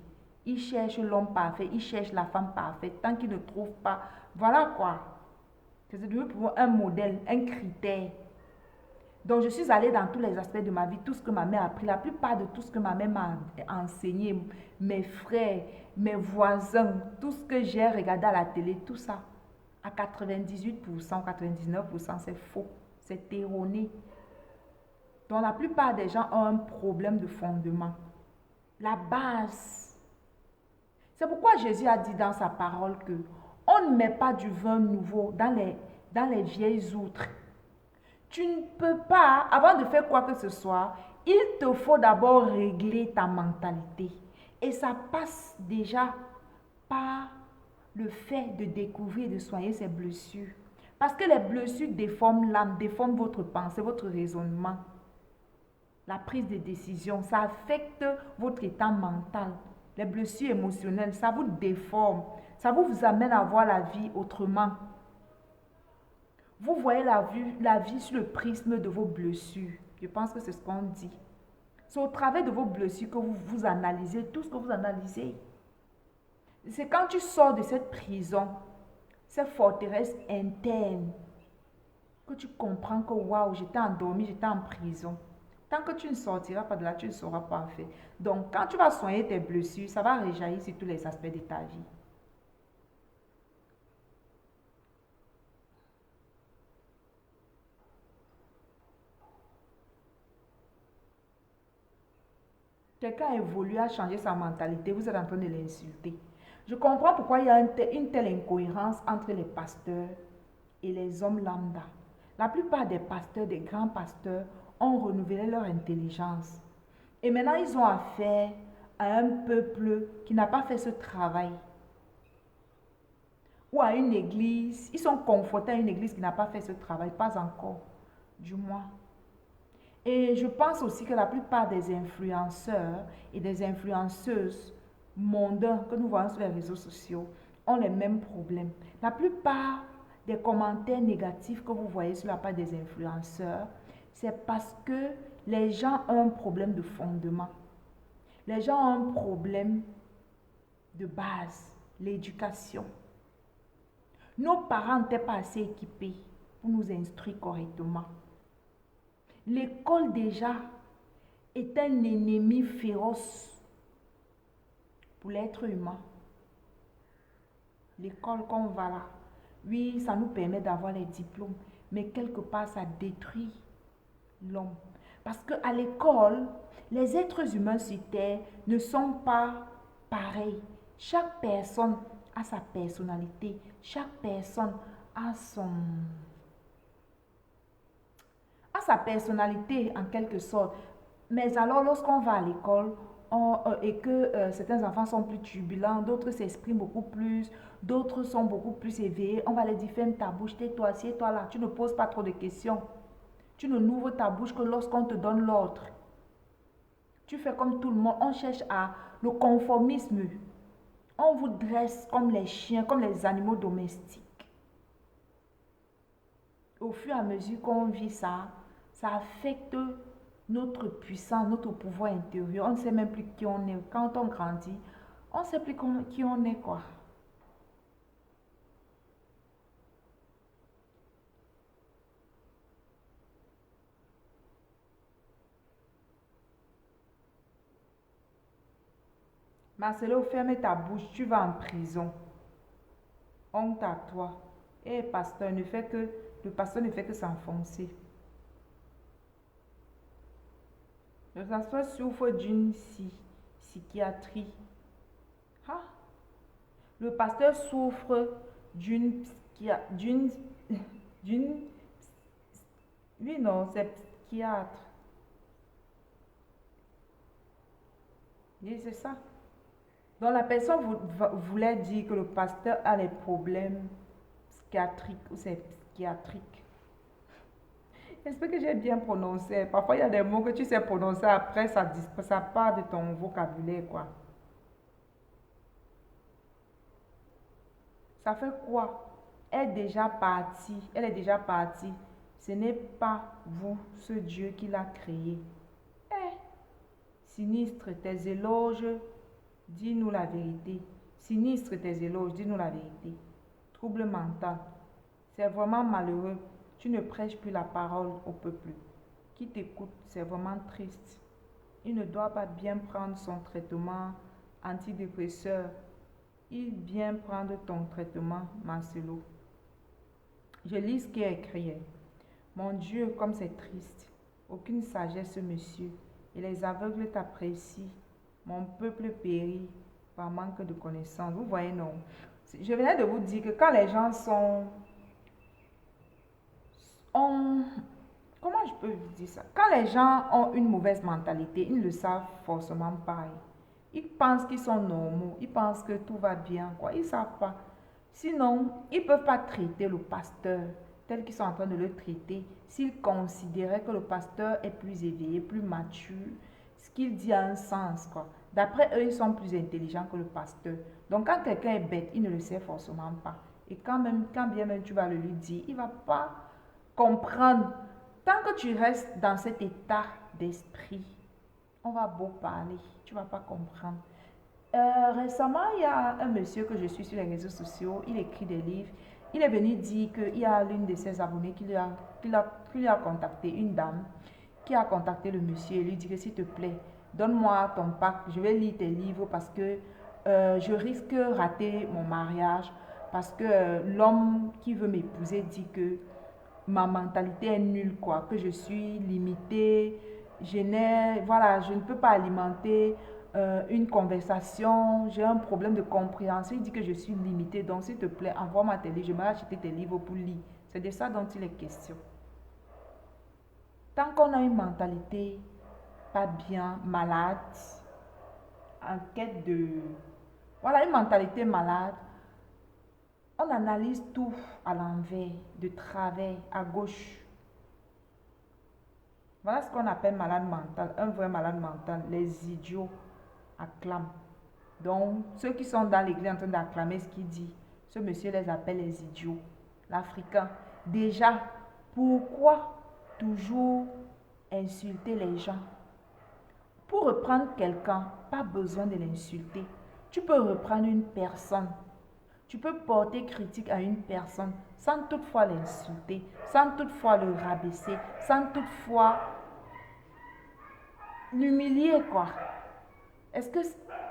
Ils cherchent l'homme parfait, ils cherchent la femme parfaite. Tant qu'ils ne trouvent pas, voilà quoi. C'est devenu pour eux un modèle, un critère. Donc, je suis allée dans tous les aspects de ma vie, tout ce que ma mère a appris, la plupart de tout ce que ma mère m'a enseigné, mes frères, mes voisins, tout ce que j'ai regardé à la télé, tout ça, à 98%, 99%, c'est faux, c'est erroné. Donc, la plupart des gens ont un problème de fondement. La base. C'est pourquoi Jésus a dit dans sa parole que on ne met pas du vin nouveau dans les vieilles outres. Tu ne peux pas, avant de faire quoi que ce soit, il te faut d'abord régler ta mentalité. Et ça passe déjà par le fait de découvrir et de soigner ses blessures. Parce que les blessures déforment l'âme, déforment votre pensée, votre raisonnement. La prise de décision, ça affecte votre état mental. Les blessures émotionnelles, ça vous déforme. Ça vous amène à voir la vie autrement. Vous voyez la vie sur le prisme de vos blessures. Je pense que c'est ce qu'on dit. C'est au travers de vos blessures que vous analysez tout ce que vous analysez. C'est quand tu sors de cette prison, cette forteresse interne, que tu comprends que waouh, j'étais endormi, j'étais en prison. Tant que tu ne sortiras pas de là, tu ne sauras pas faire. Donc, quand tu vas soigner tes blessures, ça va réjaillir sur tous les aspects de ta vie. Quelqu'un a évolué, a changé sa mentalité, vous êtes en train de l'insulter. Je comprends pourquoi il y a une telle incohérence entre les pasteurs et les hommes lambda. La plupart des pasteurs, des grands pasteurs, ont renouvelé leur intelligence. Et maintenant, ils ont affaire à un peuple qui n'a pas fait ce travail. Ou à une église, ils sont confrontés à une église qui n'a pas fait ce travail, pas encore, du moins. Et je pense aussi que la plupart des influenceurs et des influenceuses mondains que nous voyons sur les réseaux sociaux ont les mêmes problèmes. La plupart des commentaires négatifs que vous voyez sur la part des influenceurs, c'est parce que les gens ont un problème de fondement. Les gens ont un problème de base, l'éducation. Nos parents n'étaient pas assez équipés pour nous instruire correctement. L'école déjà est un ennemi féroce pour l'être humain. L'école qu'on va là, oui, ça nous permet d'avoir les diplômes, mais quelque part, ça détruit l'homme. Parce qu'à l'école, les êtres humains sur Terre ne sont pas pareils. Chaque personne a sa personnalité. Chaque personne a sa personnalité en quelque sorte. Mais alors, lorsqu'on va à l'école et que certains enfants sont plus turbulents, d'autres s'expriment beaucoup plus, d'autres sont beaucoup plus éveillés, on va les dire, ferme ta bouche, tais-toi, assieds-toi là, tu ne poses pas trop de questions. Tu ne n'ouvres ta bouche que lorsqu'on te donne l'ordre. Tu fais comme tout le monde, on cherche à le conformisme. On vous dresse comme les chiens, comme les animaux domestiques. Au fur et à mesure qu'on vit ça, ça affecte notre puissance, notre pouvoir intérieur. On ne sait même plus qui on est. Quand on grandit, on ne sait plus qui on est, quoi. Marcelo, ferme ta bouche, tu vas en prison. Honte à toi. Et le pasteur ne fait que s'enfoncer. Le pasteur souffre d'une psychiatrie. Ah, le pasteur souffre d'une, d'une, oui non, c'est psychiatre. Oui, c'est ça. Donc la personne voulait dire que le pasteur a les problèmes psychiatriques ou c'est psychiatrique. J'espère que j'ai bien prononcé. Parfois, il y a des mots que tu sais prononcer, après, ça part de ton vocabulaire, quoi. Ça fait quoi? Elle est déjà partie. Elle est déjà partie. Ce n'est pas vous, ce Dieu qui l'a créé. Eh, sinistre, tes éloges, dis-nous la vérité. Sinistre, tes éloges, dis-nous la vérité. Trouble mental. C'est vraiment malheureux. Tu ne prêches plus la parole au peuple. Qui t'écoute, c'est vraiment triste. Il ne doit pas bien prendre son traitement antidépresseur. Il vient prendre ton traitement, Marcelo. Je lis ce qui est écrit. Mon Dieu, comme c'est triste. Aucune sagesse, monsieur. Et les aveugles t'apprécient. Mon peuple périt par manque de connaissances. Vous voyez, non. Je venais de vous dire que quand les gens comment je peux vous dire ça? Quand les gens ont une mauvaise mentalité, ils ne le savent forcément pas. Ils pensent qu'ils sont normaux. Ils pensent que tout va bien, quoi. Ils ne savent pas. Sinon, ils ne peuvent pas traiter le pasteur tel qu'ils sont en train de le traiter s'ils considéraient que le pasteur est plus éveillé, plus mature. Ce qu'il dit a un sens, quoi. D'après eux, ils sont plus intelligents que le pasteur. Donc, quand quelqu'un est bête, il ne le sait forcément pas. Et quand bien même tu vas le lui dire, il ne va pas comprendre. Tant que tu restes dans cet état d'esprit, on va beau parler, tu ne vas pas comprendre. Récemment, il y a un monsieur que je suis sur les réseaux sociaux, il écrit des livres. Il est venu dire qu'il y a l'une de ses abonnées qui lui a contacté, une dame, qui a contacté le monsieur et lui dit que s'il te plaît, donne-moi ton pack, je vais lire tes livres parce que je risque de rater mon mariage, parce que l'homme qui veut m'épouser dit que ma mentalité est nulle, quoi, que je suis limitée, voilà, je ne peux pas alimenter une conversation, j'ai un problème de compréhension, il dit que je suis limitée, donc s'il te plaît, envoie-moi tes livres, je vais acheter tes livres pour lire. C'est de ça dont il est question. Tant qu'on a une mentalité pas bien, malade, en quête de... Voilà, une mentalité malade, on analyse tout à l'envers, de travers, à gauche. Voilà ce qu'on appelle malade mental, un vrai malade mental. Les idiots acclament. Donc, ceux qui sont dans l'église en train d'acclamer ce qu'il dit, ce monsieur les appelle les idiots. L'Africain. Déjà, pourquoi toujours insulter les gens? Pour reprendre quelqu'un, pas besoin de l'insulter. Tu peux reprendre une personne. Tu peux porter critique à une personne sans toutefois l'insulter, sans toutefois le rabaisser, sans toutefois l'humilier, quoi. Est-ce que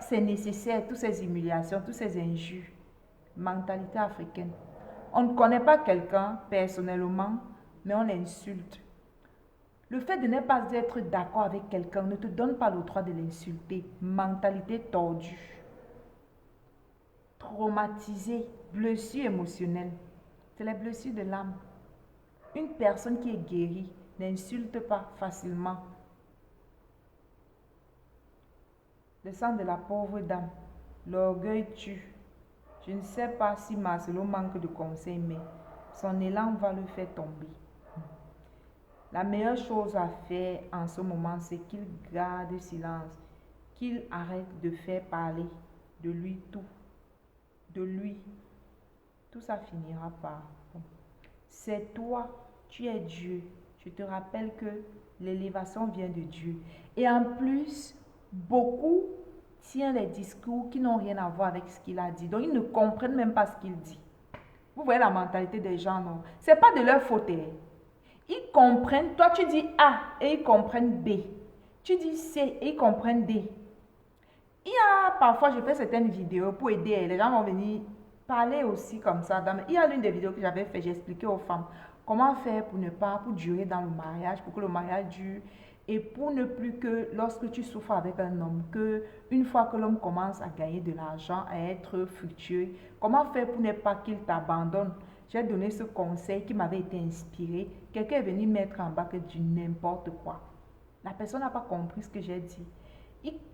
c'est nécessaire, toutes ces humiliations, toutes ces injures? Mentalité africaine. On ne connaît pas quelqu'un personnellement, mais on l'insulte. Le fait de ne pas être d'accord avec quelqu'un ne te donne pas le droit de l'insulter. Mentalité tordue. Traumatisée, blessure émotionnelle. C'est les blessures de l'âme. Une personne qui est guérie n'insulte pas facilement. Le sang de la pauvre dame, l'orgueil tue. Je ne sais pas si Marcelo manque de conseils, mais son élan va le faire tomber. La meilleure chose à faire en ce moment, c'est qu'il garde silence, qu'il arrête de faire parler de lui tout. De lui. Tout ça finira par... C'est toi, tu es Dieu. Je te rappelle que l'élévation vient de Dieu. Et en plus, beaucoup tiennent les discours qui n'ont rien à voir avec ce qu'il a dit. Donc, ils ne comprennent même pas ce qu'il dit. Vous voyez la mentalité des gens, non? Ce n'est pas de leur faute. Ils comprennent, toi tu dis A et ils comprennent B. Tu dis C et ils comprennent D. Il y a parfois, je fais certaines vidéos pour aider, les gens vont venir parler aussi comme ça. Il y a l'une des vidéos que j'avais fait, j'ai expliqué aux femmes comment faire pour durer dans le mariage, pour que le mariage dure et pour ne plus que lorsque tu souffres avec un homme, que une fois que l'homme commence à gagner de l'argent, à être fructueux, comment faire pour ne pas qu'il t'abandonne. J'ai donné ce conseil qui m'avait été inspiré. Quelqu'un est venu mettre en bas que du n'importe quoi. La personne n'a pas compris ce que j'ai dit.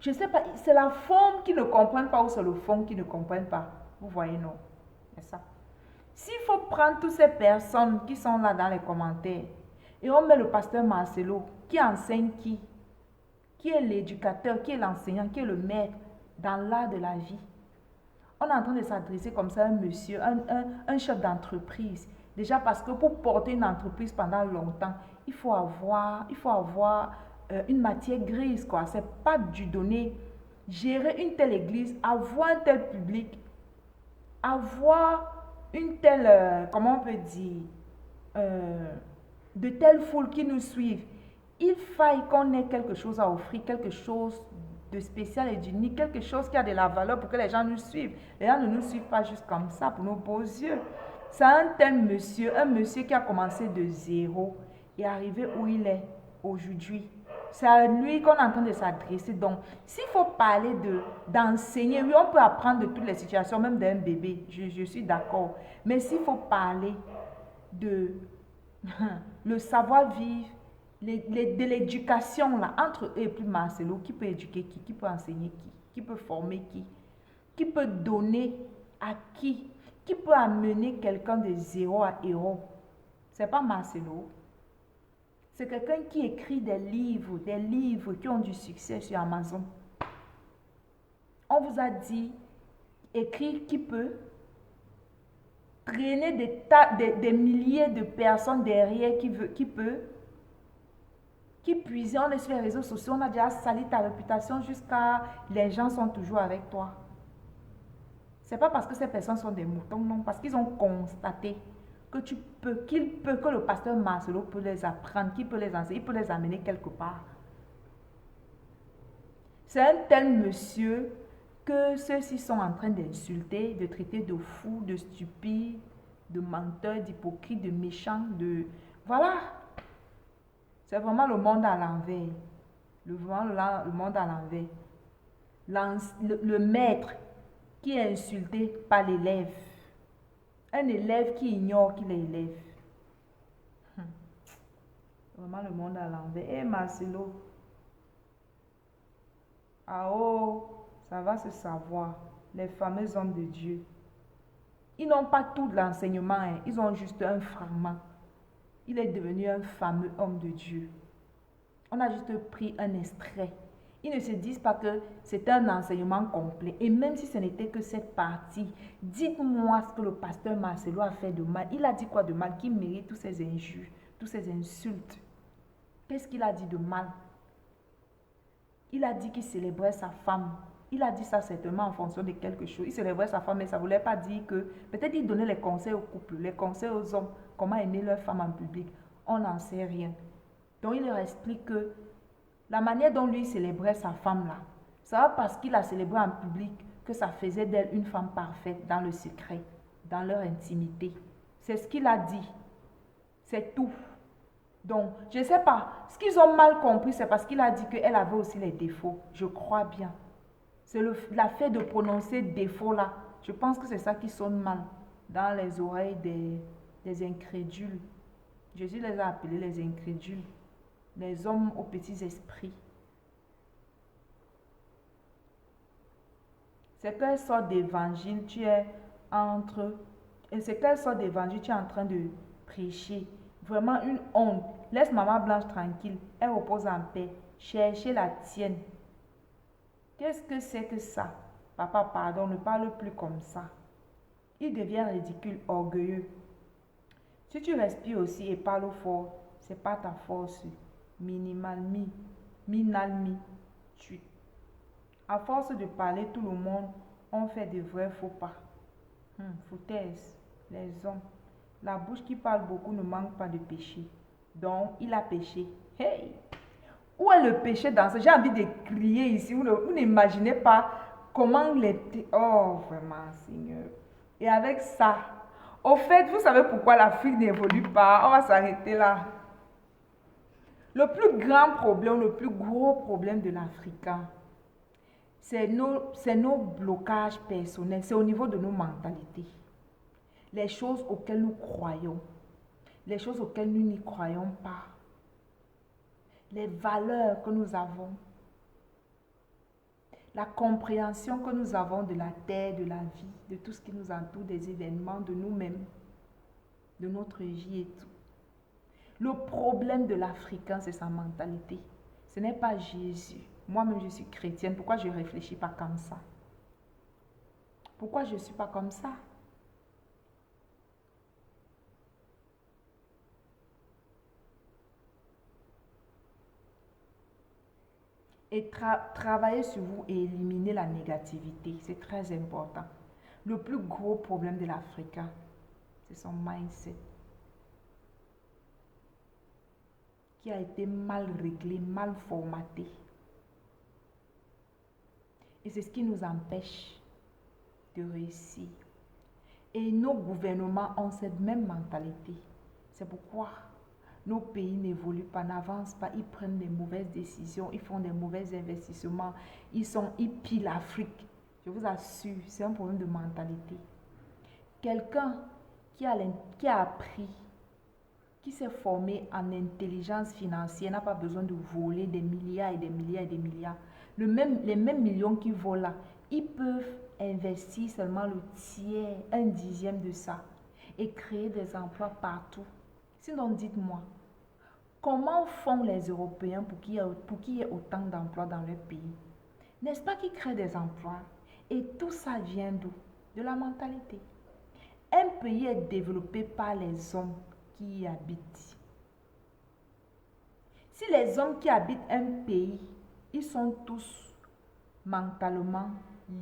Je ne sais pas, c'est la forme qui ne comprennent pas ou c'est le fond qui ne comprennent pas. Vous voyez, non? C'est ça. S'il faut prendre toutes ces personnes qui sont là dans les commentaires et on met le pasteur Marcelo qui enseigne qui est l'éducateur, qui est l'enseignant, qui est le maître dans l'art de la vie. On est en train de s'adresser comme ça à un monsieur, un chef d'entreprise. Déjà parce que pour porter une entreprise pendant longtemps, il faut avoir une matière grise, quoi. C'est pas du donné. Gérer une telle église, avoir un tel public, avoir une telle, comment on peut dire, de telles foules qui nous suivent. Il faille qu'on ait quelque chose à offrir, quelque chose de spécial et d'unique, quelque chose qui a de la valeur pour que les gens nous suivent. Les gens ne nous suivent pas juste comme ça pour nos beaux yeux. C'est un tel monsieur, un monsieur qui a commencé de zéro et arrivé où il est aujourd'hui. C'est à lui qu'on est en train de s'adresser. Donc, s'il faut parler d'enseigner, oui, on peut apprendre de toutes les situations, même d'un bébé, je suis d'accord. Mais s'il faut parler de le savoir-vivre, de l'éducation là, entre eux et puis Marcelo, qui peut éduquer qui peut enseigner qui peut former qui peut donner à qui peut amener quelqu'un de zéro à héros. C'est pas Marcelo. C'est quelqu'un qui écrit des livres qui ont du succès sur Amazon. On vous a dit, écrire qui peut, traîner des milliers de personnes derrière qui peut puiser, on est sur les réseaux sociaux, on a déjà sali ta réputation jusqu'à les gens sont toujours avec toi. C'est pas parce que ces personnes sont des moutons, non, parce qu'ils ont constaté que que le pasteur Marcelo peut les apprendre, qu'il peut les enseigner, il peut les amener quelque part. C'est un tel monsieur que ceux-ci sont en train d'insulter, de traiter de fous, de stupides, de menteurs, d'hypocrites, de méchants, de... Voilà. C'est vraiment le monde à l'envers. Le monde à l'envers. Le maître qui est insulté par l'élève. Un élève qui ignore qu'il est élève. Vraiment le monde à l'envers. Eh Marcelo. Ah oh, ça va se savoir. Les fameux hommes de Dieu. Ils n'ont pas tout de l'enseignement, hein. Ils ont juste un fragment. Il est devenu un fameux homme de Dieu. On a juste pris un extrait. Ils ne se disent pas que c'est un enseignement complet. Et même si ce n'était que cette partie, dites-moi ce que le pasteur Marcelo a fait de mal. Il a dit quoi de mal qui mérite tous ces injures, toutes ces insultes? Qu'est-ce qu'il a dit de mal? Il a dit qu'il célébrait sa femme. Il a dit ça certainement en fonction de quelque chose. Il célébrait sa femme, mais ça ne voulait pas dire que... Peut-être il donnait les conseils aux couples, les conseils aux hommes, comment aimer leur femme en public. On n'en sait rien. Donc il leur explique que la manière dont lui célébrait sa femme là, ça va parce qu'il a célébré en public que ça faisait d'elle une femme parfaite dans le secret, dans leur intimité. C'est ce qu'il a dit. C'est tout. Donc, je ne sais pas. Ce qu'ils ont mal compris, c'est parce qu'il a dit qu'elle avait aussi les défauts. Je crois bien. C'est la fait de prononcer défaut là. Je pense que c'est ça qui sonne mal dans les oreilles des incrédules. Jésus les a appelés les incrédules. Les hommes aux petits esprits. C'est quelle sorte d'évangile tu es c'est quelle sorte d'évangile tu es en train de prêcher? Vraiment une honte. Laisse maman Blanche tranquille. Elle repose en paix. Cherchez la tienne. Qu'est-ce que c'est que ça? Papa, pardon, ne parle plus comme ça. Il devient ridicule, orgueilleux. Si tu respires aussi et parles fort, c'est pas ta force. Minalmi, tu. À force de parler, tout le monde, on fait de vrais faux pas. Foutaise, les hommes. La bouche qui parle beaucoup ne manque pas de péché. Donc, il a péché. Hey! Où est le péché dans ça? J'ai envie de crier ici. Vous n'imaginez pas comment oh, vraiment, Seigneur. Et avec ça, au fait, vous savez pourquoi l'Afrique n'évolue pas? On va s'arrêter là. Le plus grand problème, le plus gros problème de l'Africain, c'est nos blocages personnels. C'est au niveau de nos mentalités. Les choses auxquelles nous croyons. Les choses auxquelles nous n'y croyons pas. Les valeurs que nous avons. La compréhension que nous avons de la terre, de la vie, de tout ce qui nous entoure, des événements, de nous-mêmes, de notre vie et tout. Le problème de l'Africain, c'est sa mentalité. Ce n'est pas Jésus. Moi-même, je suis chrétienne. Pourquoi je ne réfléchis pas comme ça? Pourquoi je ne suis pas comme ça? Et travailler sur vous et éliminer la négativité, c'est très important. Le plus gros problème de l'Africain, c'est son mindset qui a été mal réglé, mal formaté. Et c'est ce qui nous empêche de réussir. Et nos gouvernements ont cette même mentalité. C'est pourquoi nos pays n'évoluent pas, n'avancent pas, ils prennent des mauvaises décisions, ils font des mauvais investissements, ils pillent l'Afrique. Je vous assure, c'est un problème de mentalité. Quelqu'un qui a appris, qui s'est formé en intelligence financière, n'a pas besoin de voler des milliards et des milliards et des milliards. Les mêmes millions qu'ils volent là, ils peuvent investir seulement le tiers, un dixième de ça et créer des emplois partout. Sinon, dites-moi, comment font les Européens pour qu'il y ait autant d'emplois dans leur pays? N'est-ce pas qu'ils créent des emplois? Et tout ça vient d'où? De la mentalité. Un pays est développé par les hommes qui y habitent. Si les hommes qui habitent un pays, ils sont tous mentalement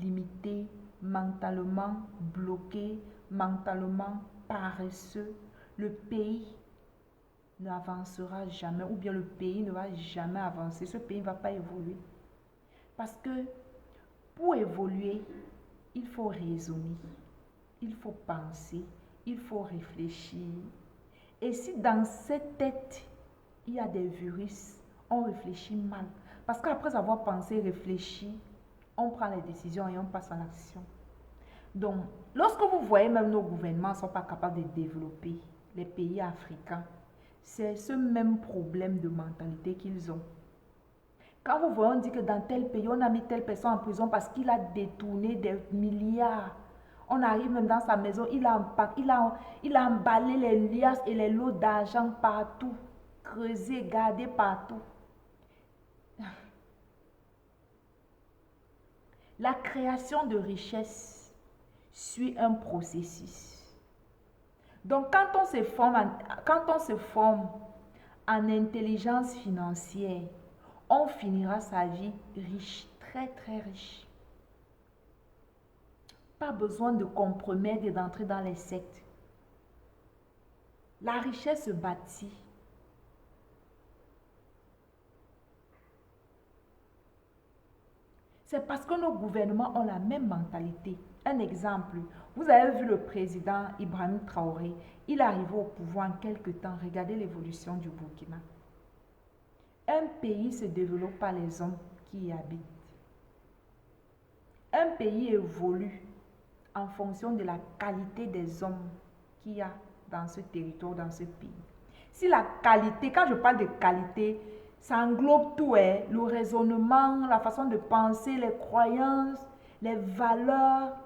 limités, mentalement bloqués, mentalement paresseux, le pays n'avancera jamais, ou bien le pays ne va jamais avancer. Ce pays ne va pas évoluer. Parce que pour évoluer, il faut raisonner, il faut penser, il faut réfléchir. Et si dans cette tête, il y a des virus, on réfléchit mal. Parce qu'après avoir pensé, réfléchi, on prend les décisions et on passe à l'action. Donc, lorsque vous voyez même nos gouvernements ne sont pas capables de développer les pays africains, c'est ce même problème de mentalité qu'ils ont. Quand vous voyez, on dit que dans tel pays, on a mis telle personne en prison parce qu'il a détourné des milliards. On arrive même dans sa maison, il a emballé les liasses et les lots d'argent partout, creusé, gardé partout. La création de richesse suit un processus. Donc, quand on se forme en intelligence financière, on finira sa vie riche, très très riche. Pas besoin de compromettre et d'entrer dans les sectes. La richesse se bâtit. C'est parce que nos gouvernements ont la même mentalité. Un exemple, vous avez vu le président Ibrahim Traoré, il est arrivé au pouvoir en quelque temps. Regardez l'évolution du Burkina. Un pays se développe par les hommes qui y habitent. Un pays évolue en fonction de la qualité des hommes qu'il y a dans ce territoire, dans ce pays. Si la qualité, quand je parle de qualité, ça englobe tout, le raisonnement, la façon de penser, les croyances, les valeurs,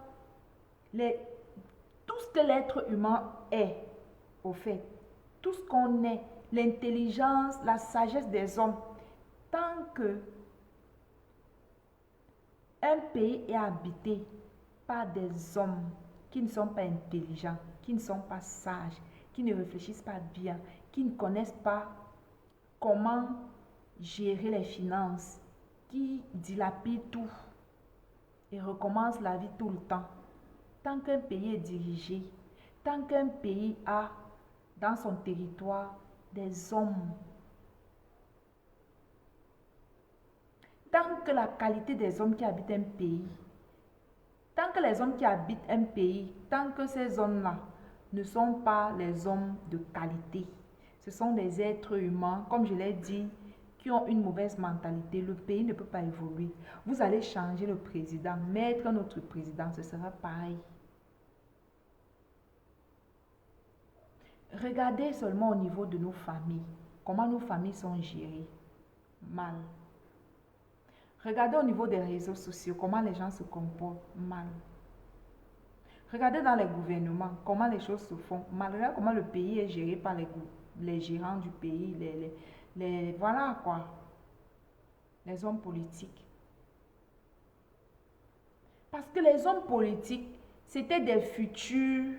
tout ce que l'être humain est, au fait, tout ce qu'on est, l'intelligence, la sagesse des hommes. Tant que un pays est habité par des hommes qui ne sont pas intelligents, qui ne sont pas sages, qui ne réfléchissent pas bien, qui ne connaissent pas comment gérer les finances, qui dilapident tout et recommencent la vie tout le temps. Tant qu'un pays est dirigé, tant qu'un pays a dans son territoire des hommes, tant que la qualité des hommes qui habitent un pays, tant que les hommes qui habitent un pays, tant que ces hommes-là ne sont pas les hommes de qualité, ce sont des êtres humains, comme je l'ai dit, qui ont une mauvaise mentalité, le pays ne peut pas évoluer. Vous allez changer le président, mettre un autre président, ce sera pareil. Regardez seulement au niveau de nos familles, comment nos familles sont gérées. Mal. Regardez au niveau des réseaux sociaux, comment les gens se comportent. Mal. Regardez dans les gouvernements, comment les choses se font. Mal. Regardez comment le pays est géré par les gérants du pays, voilà quoi, les hommes politiques. Parce que les hommes politiques, c'était des futurs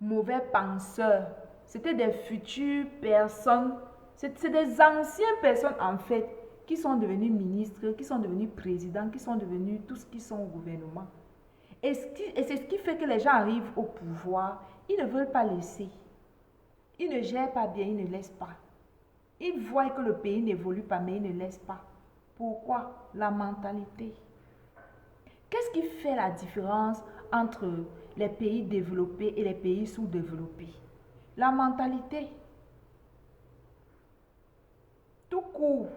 mauvais penseurs, c'était des futures personnes, c'est des anciennes personnes en fait, qui sont devenus ministres, qui sont devenus présidents, qui sont devenus tout ce qui sont au gouvernement. Et c'est ce qui fait que les gens arrivent au pouvoir, ils ne veulent pas laisser. Ils ne gèrent pas bien, ils ne laissent pas. Ils voient que le pays n'évolue pas, mais ils ne laissent pas. Pourquoi? La mentalité. Qu'est-ce qui fait la différence entre les pays développés et les pays sous-développés? La mentalité. Tout court.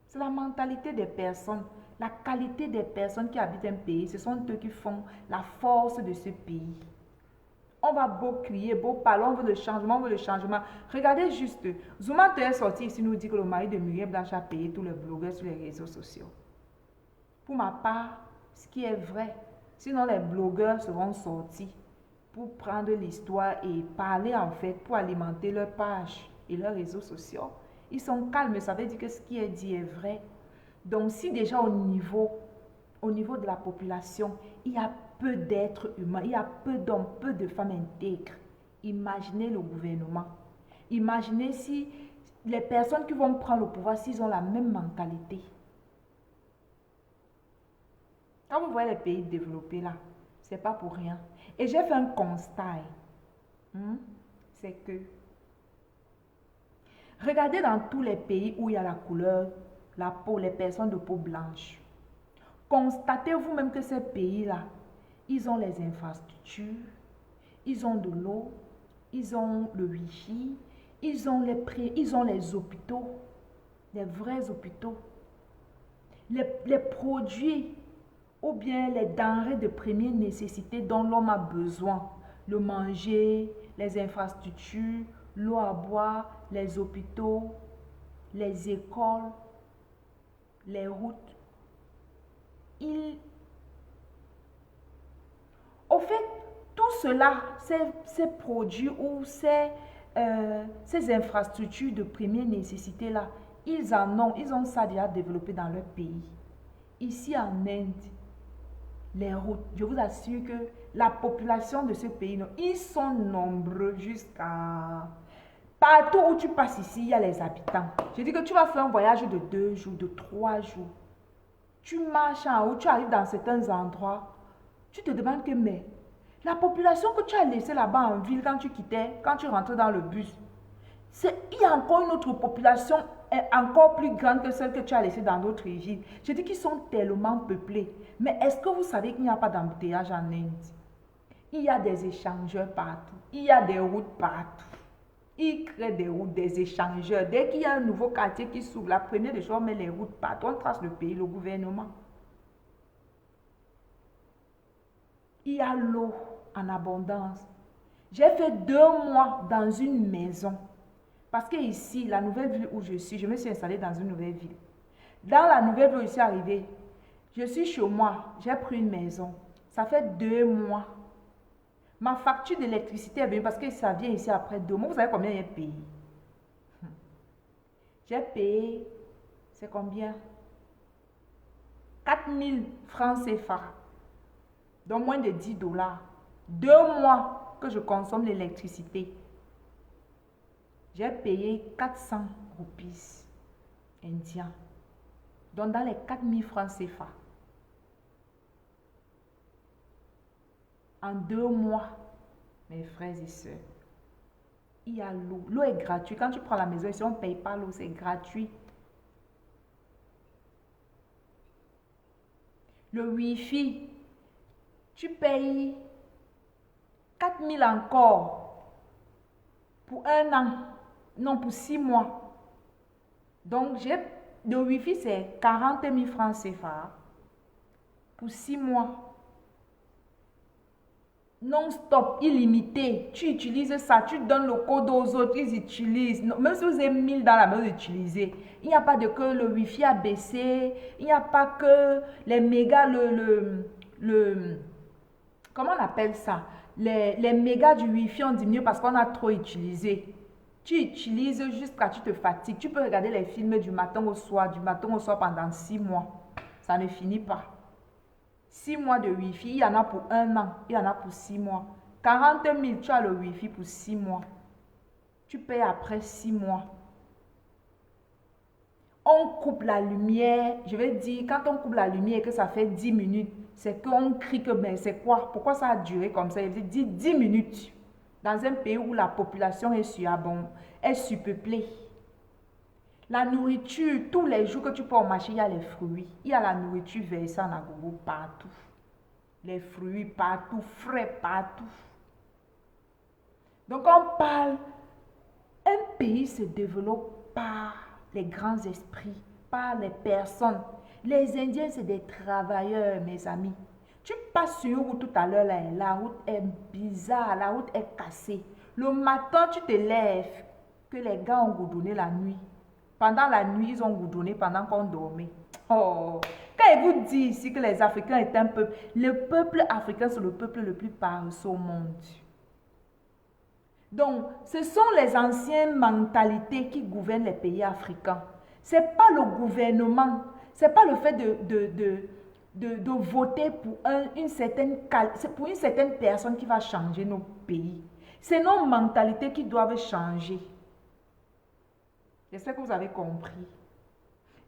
C'est la mentalité des personnes. La qualité des personnes qui habitent un pays, ce sont eux qui font la force de ce pays. On va beau crier, beau parler, on veut le changement, on veut le changement. Regardez juste, Zouma est sorti ici, nous dit que le mari de Muriel Blanche a payé tous les blogueurs sur les réseaux sociaux. Pour ma part, ce qui est vrai, sinon les blogueurs seront sortis pour prendre l'histoire et parler en fait, pour alimenter leur page et leurs réseaux sociaux. Ils sont calmes, ça veut dire que ce qui est dit est vrai. Donc si déjà au niveau de la population, il y a peu d'êtres humains, il y a peu d'hommes, peu de femmes intègres, imaginez le gouvernement. Imaginez si les personnes qui vont prendre le pouvoir, s'ils ont la même mentalité. Quand vous voyez les pays développés là, c'est pas pour rien. Et j'ai fait un constat. C'est que, regardez dans tous les pays où il y a la couleur, la peau, les personnes de peau blanche. Constatez vous-même que ces pays-là, ils ont les infrastructures, ils ont de l'eau, ils ont le wifi, ils ont les hôpitaux, les vrais hôpitaux, les produits ou bien les denrées de première nécessité dont l'homme a besoin, le manger, les infrastructures, l'eau à boire, les hôpitaux, les écoles, les routes. Au fait, tout cela, ces produits ou ces infrastructures de première nécessité-là, ils ont ça déjà développé dans leur pays. Ici en Inde, les routes, je vous assure que la population de ce pays, ils sont nombreux jusqu'à... Partout où tu passes ici, il y a les habitants. Je dis que tu vas faire un voyage de 2 jours, de 3 jours. Tu marches en haut, tu arrives dans certains endroits. Tu te demandes que, mais la population que tu as laissée là-bas en ville quand tu quittais, quand tu rentrais dans le bus, il y a encore une autre population encore plus grande que celle que tu as laissée dans d'autres villes. Je dis qu'ils sont tellement peuplés. Mais est-ce que vous savez qu'il n'y a pas d'embouteillage en Inde? Il y a des échangeurs partout. Il y a des routes partout. Ils créent des routes, des échangeurs. Dès qu'il y a un nouveau quartier qui s'ouvre, la première des choses, on met les routes partout. On trace le pays, le gouvernement. Il y a l'eau en abondance. J'ai fait 2 mois dans une maison. Parce que ici, la nouvelle ville où je suis, je me suis installée dans une nouvelle ville. Dans la nouvelle ville où je suis arrivée, je suis chez moi, j'ai pris une maison. Ça fait 2 mois. Ma facture d'électricité est venue parce que ça vient ici après 2 mois. Vous savez combien j'ai payé? J'ai payé, c'est combien? 4000 francs CFA. Donc moins de 10 $. 2 mois que je consomme l'électricité. J'ai payé 400 roupies indiens. Donc dans les 4000 francs CFA. En 2 mois, mes frères et sœurs, il y a l'eau. L'eau est gratuite. Quand tu prends la maison ici, on ne paye pas l'eau, c'est gratuit. Le wifi, tu payes 4000 encore pour 1 an. Non, pour 6 mois. Donc, le wifi, c'est 40 000 francs CFA pour 6 mois. Non-stop, illimité. Tu utilises ça, tu donnes le code aux autres, ils utilisent. Même si vous avez 1000 dans la main d'utiliser, il n'y a pas de que le wifi a baissé, il n'y a pas que les mégas, comment on appelle ça? Les mégas du wifi ont diminué parce qu'on a trop utilisé. Tu utilises jusqu'à tu te fatigues. Tu peux regarder les films du matin au soir pendant 6 mois. Ça ne finit pas. 6 mois de wifi, il y en a pour 1 an, il y en a pour 6 mois. 40 000, tu as le wifi pour 6 mois. Tu payes après 6 mois. On coupe la lumière, je vais dire, quand on coupe la lumière et que ça fait 10 minutes, c'est qu'on crie que, mais c'est quoi? Pourquoi ça a duré comme ça? Il veut dire 10 minutes. Dans un pays où la population est surpeuplée. La nourriture, tous les jours que tu peux au marché, il y a les fruits. Il y a la nourriture versée en agogo partout. Les fruits partout, frais partout. Donc on parle, un pays se développe par les grands esprits, par les personnes. Les Indiens, c'est des travailleurs, mes amis. Tu passes sur une route tout à l'heure, la route est bizarre, la route est cassée. Le matin, tu te lèves, que les gars ont goudronné la nuit. Pendant la nuit, ils ont goudronné pendant qu'on dormait. Oh, quand ils vous disent ici que les Africains étaient un peuple, le peuple africain, c'est le peuple le plus paresseux au monde. Donc, ce sont les anciennes mentalités qui gouvernent les pays africains. Ce n'est pas le gouvernement, ce n'est pas le fait de voter pour une certaine personne qui va changer nos pays. C'est nos mentalités qui doivent changer. J'espère que vous avez compris.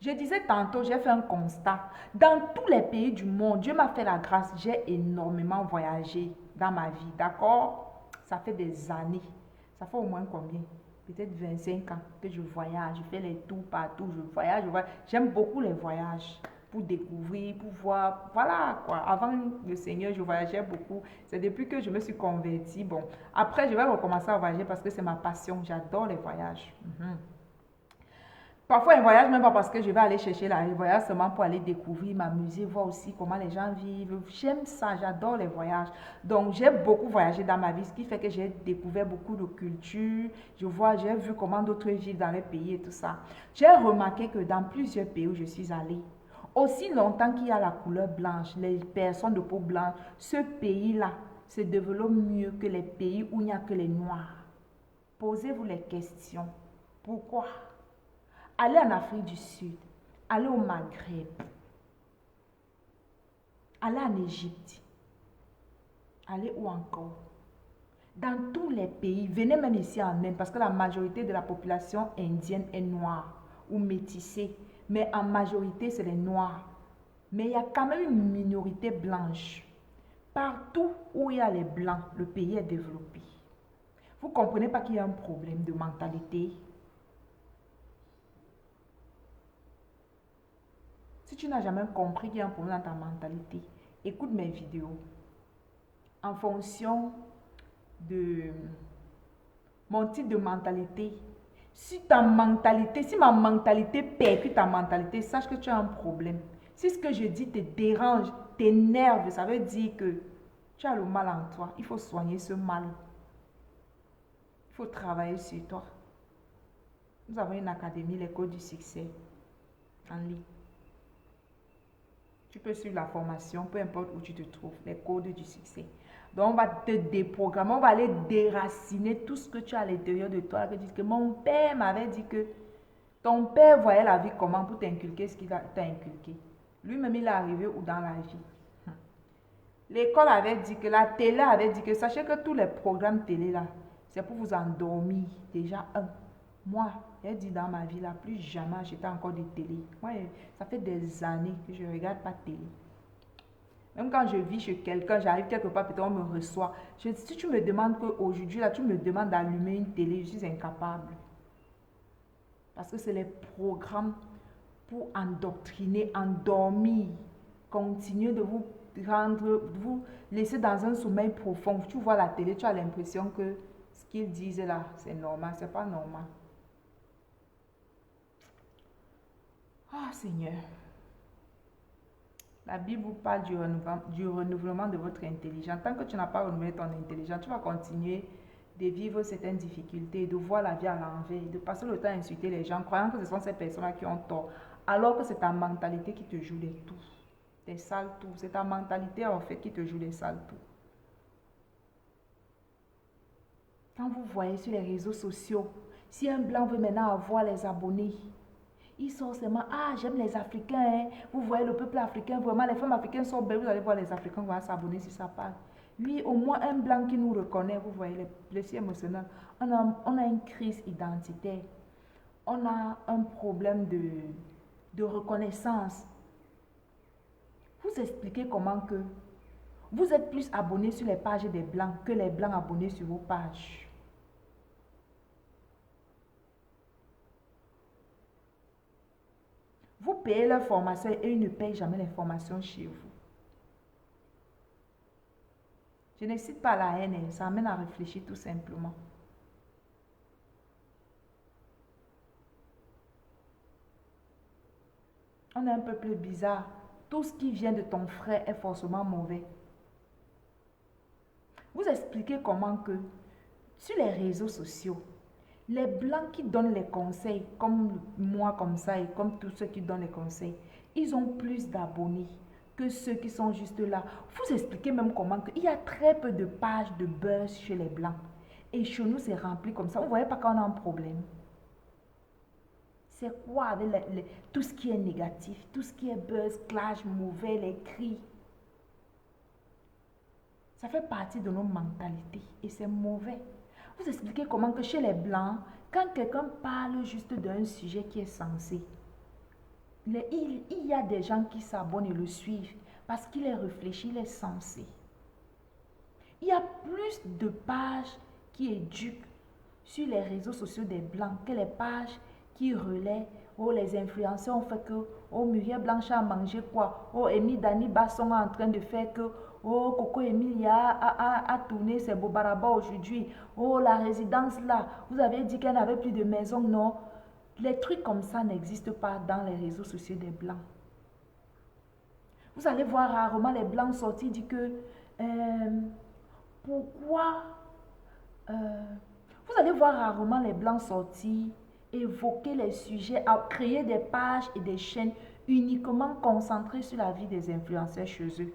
Je disais tantôt, j'ai fait un constat. Dans tous les pays du monde, Dieu m'a fait la grâce. J'ai énormément voyagé dans ma vie, d'accord? Ça fait des années. Ça fait au moins combien? Peut-être 25 ans que je voyage. Je fais les tours partout. Je voyage, je voyage. J'aime beaucoup les voyages pour découvrir, pour voir. Voilà quoi. Avant le Seigneur, je voyageais beaucoup. C'est depuis que je me suis convertie. Bon, après, je vais recommencer à voyager parce que c'est ma passion. J'adore les voyages. Parfois, un voyage, même pas parce que je vais aller chercher là, je voyage seulement pour aller découvrir, m'amuser, voir aussi comment les gens vivent. J'aime ça, j'adore les voyages. Donc, j'ai beaucoup voyagé dans ma vie, ce qui fait que j'ai découvert beaucoup de cultures. J'ai vu comment d'autres vivent dans les pays et tout ça. J'ai remarqué que dans plusieurs pays où je suis allée, aussi longtemps qu'il y a la couleur blanche, les personnes de peau blanche, ce pays-là se développe mieux que les pays où il n'y a que les noirs. Posez-vous les questions. Pourquoi? Allez en Afrique du Sud, allez au Maghreb, allez en Égypte, allez où encore? Dans tous les pays, venez même ici en Inde, parce que la majorité de la population indienne est noire ou métissée, mais en majorité, c'est les noirs. Mais il y a quand même une minorité blanche. Partout où il y a les blancs, le pays est développé. Vous ne comprenez pas qu'il y a un problème de mentalité? Si tu n'as jamais compris qu'il y a un problème dans ta mentalité, écoute mes vidéos. En fonction de mon type de mentalité, si ma mentalité percute ta mentalité, sache que tu as un problème. Si ce que je dis te dérange, t'énerve, ça veut dire que tu as le mal en toi. Il faut soigner ce mal. Il faut travailler sur toi. Nous avons une académie, l'école du succès, en ligne. Tu peux suivre la formation, peu importe où tu te trouves, les codes du succès. Donc, on va te déprogrammer, on va aller déraciner tout ce que tu as à l'intérieur de toi. Que mon père m'avait dit que ton père voyait la vie comment pour t'inculquer ce qu'il t'a inculqué. Lui-même, il est arrivé où dans la vie. L'école avait dit que, la télé avait dit que, sachez que tous les programmes télé là, c'est pour vous endormir. Déjà, moi, j'ai dit dans ma vie là, plus jamais j'étais encore de télé. Moi, ça fait des années que je ne regarde pas télé. Même quand je vis chez quelqu'un, j'arrive quelque part, peut-être on me reçoit. Si tu me demandes qu'aujourd'hui, là, tu me demandes d'allumer une télé, je suis incapable. Parce que c'est les programmes pour endoctriner, endormir, continuer de vous laisser dans un sommeil profond. Tu vois la télé, tu as l'impression que ce qu'ils disent là, c'est normal. C'est pas normal. Ah, Seigneur. La Bible vous parle du renouvellement de votre intelligence. Tant que tu n'as pas renouvelé ton intelligence, tu vas continuer de vivre certaines difficultés, de voir la vie à l'envers, de passer le temps à insulter les gens, croyant que ce sont ces personnes-là qui ont tort, alors que c'est ta mentalité qui te joue les tours, des sales tours. C'est ta mentalité en fait qui te joue les sales tours. Quand vous voyez sur les réseaux sociaux, si un blanc veut maintenant avoir les abonnés, ils sont seulement, ah, j'aime les Africains, hein. Vous voyez le peuple africain, vraiment, les femmes africaines sont belles, vous allez voir les Africains vont s'abonner sur sa page. Lui, au moins un blanc qui nous reconnaît, vous voyez, les blessés émotionnels. On a une crise identitaire. On a un problème de reconnaissance. Vous expliquez comment que vous êtes plus abonnés sur les pages des blancs que les blancs abonnés sur vos pages. Vous payez leur formation et ils ne payent jamais les formations chez vous. Je ne cite pas la haine, ça amène à réfléchir tout simplement. On est un peuple bizarre. Tout ce qui vient de ton frère est forcément mauvais. Vous expliquez comment que sur les réseaux sociaux, les blancs qui donnent les conseils, comme moi comme ça et comme tous ceux qui donnent les conseils, ils ont plus d'abonnés que ceux qui sont juste là. Vous expliquez même comment il y a très peu de pages de buzz chez les blancs. Et chez nous, c'est rempli comme ça. Vous ne voyez pas qu'on a un problème. C'est quoi avec tout ce qui est négatif, tout ce qui est buzz, clash, mauvais, les cris. Ça fait partie de nos mentalités et c'est mauvais. Vous expliquez comment que chez les blancs, Quand quelqu'un parle juste d'un sujet qui est sensé, il y a des gens qui s'abonnent et le suivent parce qu'il est réfléchi, il est sensé. Il y a plus de pages qui éduquent sur les réseaux sociaux des Blancs que les pages qui relaient. Oh, les influenceurs ont fait que, oh, Muriel Blanchard a mangé quoi? Oh, Amy Dani Basson est en train de faire que, oh, Coco Emilia a tourné ses bobarabas aujourd'hui. Oh, la résidence là, vous avez dit qu'elle n'avait plus de maison, non? Les trucs comme ça n'existent pas dans les réseaux sociaux des Blancs. Vous allez voir rarement les Blancs sortir dire que, pourquoi, vous allez voir rarement les Blancs sortir évoquer les sujets, créer des pages et des chaînes uniquement concentrées sur la vie des influenceurs chez eux.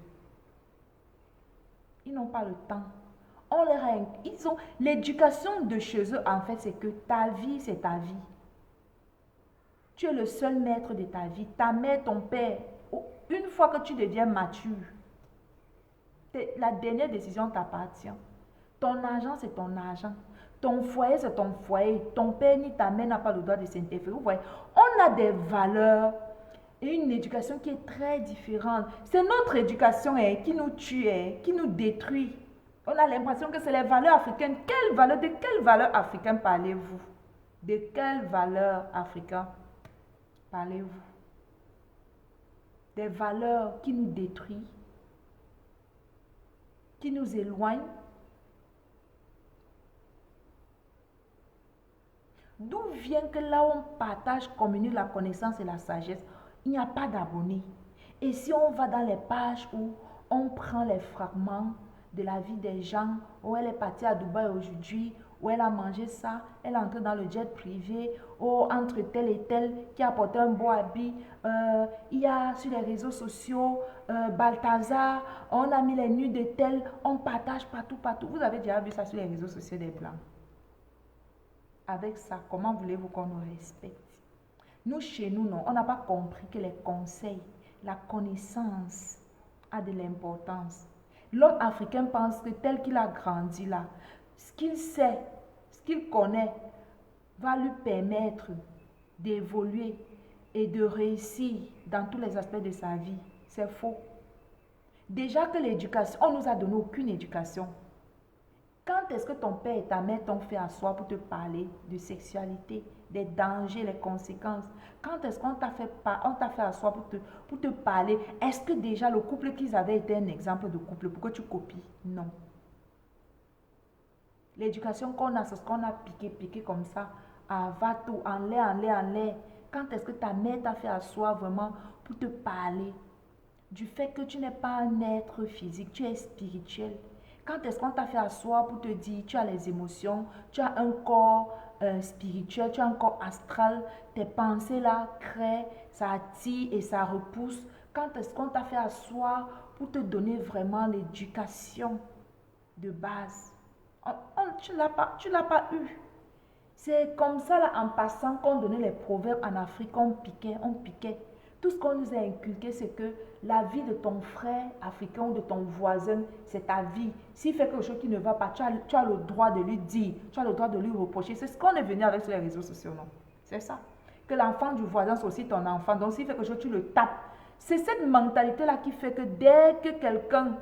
Ils n'ont pas le temps. Ils ont l'éducation de chez eux, en fait, c'est que ta vie, c'est ta vie. Tu es le seul maître de ta vie. Ta mère, ton père, une fois que tu deviens mature, la dernière décision t'appartient. Ton argent, c'est ton argent. Ton foyer, c'est ton foyer. Ton père ni ta mère n'a pas le droit de s'interférer. Vous voyez, on a des valeurs et une éducation qui est très différente. C'est notre éducation qui nous tue, qui nous détruit. On a l'impression que c'est les valeurs africaines. De quelles valeurs africaines parlez-vous? De quelles valeurs africaines parlez-vous? Des valeurs qui nous détruisent, qui nous éloignent. D'où vient que là où on partage, communique la connaissance et la sagesse, il n'y a pas d'abonnés. Et si on va dans les pages où on prend les fragments de la vie des gens, où elle est partie à Dubaï aujourd'hui, où elle a mangé ça, elle est entrée dans le jet privé, ou entre tel et tel qui a porté un beau habit, il y a sur les réseaux sociaux, Balthazar, on a mis les nuits de tel, on partage partout. Vous avez déjà vu ça sur les réseaux sociaux des Blancs. Avec ça, comment voulez-vous qu'on nous respecte? Nous, chez nous, non, on n'a pas compris que les conseils, la connaissance a de l'importance. L'homme africain pense que tel qu'il a grandi là, ce qu'il sait, ce qu'il connaît, va lui permettre d'évoluer et de réussir dans tous les aspects de sa vie. C'est faux. Déjà que l'éducation, on ne nous a donné aucune éducation. Quand est-ce que ton père et ta mère t'ont fait asseoir pour te parler de sexualité, des dangers, les conséquences? Quand est-ce qu'on t'a fait asseoir pour te parler? Est-ce que déjà le couple qu'ils avaient été un exemple de couple pour que tu copies? Non. L'éducation qu'on a, c'est ce qu'on a piqué comme ça. Ah, va tout, en l'air. Quand est-ce que ta mère t'a fait asseoir vraiment pour te parler du fait que tu n'es pas un être physique, tu es spirituel? Quand est-ce qu'on t'a fait asseoir pour te dire, tu as les émotions, tu as un corps spirituel, tu as un corps astral, tes pensées là créent, ça attire et ça repousse. Quand est-ce qu'on t'a fait asseoir pour te donner vraiment l'éducation de base? Tu ne l'as pas eu. C'est comme ça là, en passant qu'on donnait les proverbes en Afrique, on piquait. Tout ce qu'on nous a inculqué, c'est que la vie de ton frère africain ou de ton voisin, c'est ta vie. S'il fait quelque chose qui ne va pas, tu as le droit de lui dire, tu as le droit de lui reprocher. C'est ce qu'on est venu avec sur les réseaux sociaux, non? C'est ça. Que l'enfant du voisin, c'est aussi ton enfant. Donc, s'il fait quelque chose, tu le tapes. C'est cette mentalité-là qui fait que dès que quelqu'un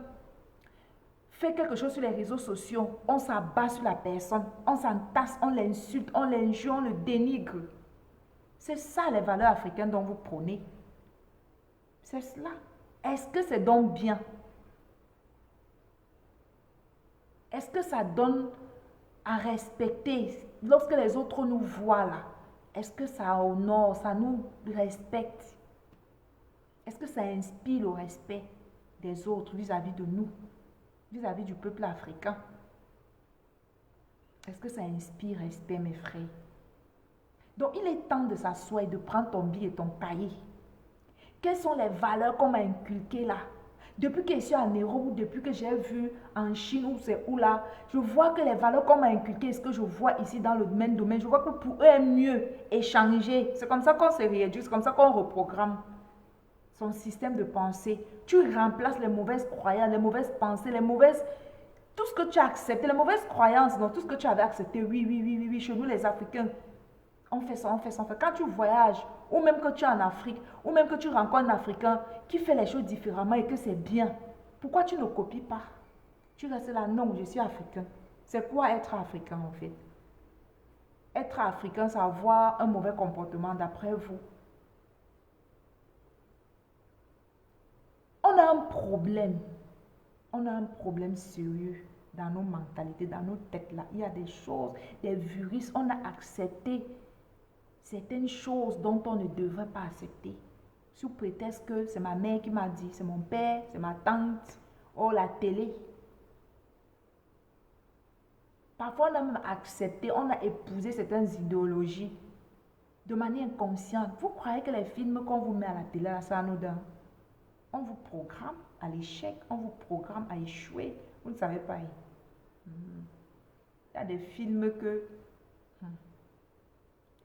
fait quelque chose sur les réseaux sociaux, on s'abat sur la personne, on s'entasse, on l'insulte, on l'injure, on le dénigre. C'est ça les valeurs africaines dont vous prônez. C'est cela. Est-ce que c'est donc bien? Est-ce que ça donne à respecter lorsque les autres nous voient là? Est-ce que ça honore, ça nous respecte? Est-ce que ça inspire le respect des autres vis-à-vis de nous, vis-à-vis du peuple africain? Est-ce que ça inspire respect, mes frères? Donc, il est temps de s'asseoir et de prendre ton billet et ton cahier. Quelles sont les valeurs qu'on m'a inculquées là? Depuis que je suis en Europe ou depuis que j'ai vu en Chine ou c'est où là, je vois que les valeurs qu'on m'a inculquées, ce que je vois ici dans le même domaine, je vois que pour eux, est mieux échanger. C'est comme ça qu'on se rééduque, c'est comme ça qu'on reprogramme son système de pensée. Tu remplaces les mauvaises croyances, les mauvaises pensées, tout ce que tu as accepté, les mauvaises croyances, donc tout ce que tu avais accepté, oui, chez nous les Africains. On fait ça, on fait ça, on fait. Quand tu voyages, ou même que tu es en Afrique, ou même que tu rencontres un Africain qui fait les choses différemment et que c'est bien, pourquoi tu ne copies pas? Tu restes là, non, je suis africain. C'est quoi être africain en fait? Être africain, c'est avoir un mauvais comportement d'après vous. On a un problème. On a un problème sérieux dans nos mentalités, dans nos têtes là. Il y a des choses, des virus. On a accepté certaines choses dont on ne devrait pas accepter. Sous prétexte que c'est ma mère qui m'a dit, c'est mon père, c'est ma tante, oh la télé. Parfois, on a même accepté, on a épousé certaines idéologies de manière inconsciente. Vous croyez que les films qu'on vous met à la télé, c'est anodin? On vous programme à l'échec, on vous programme à échouer. Vous ne savez pas. Il y a des films que... Il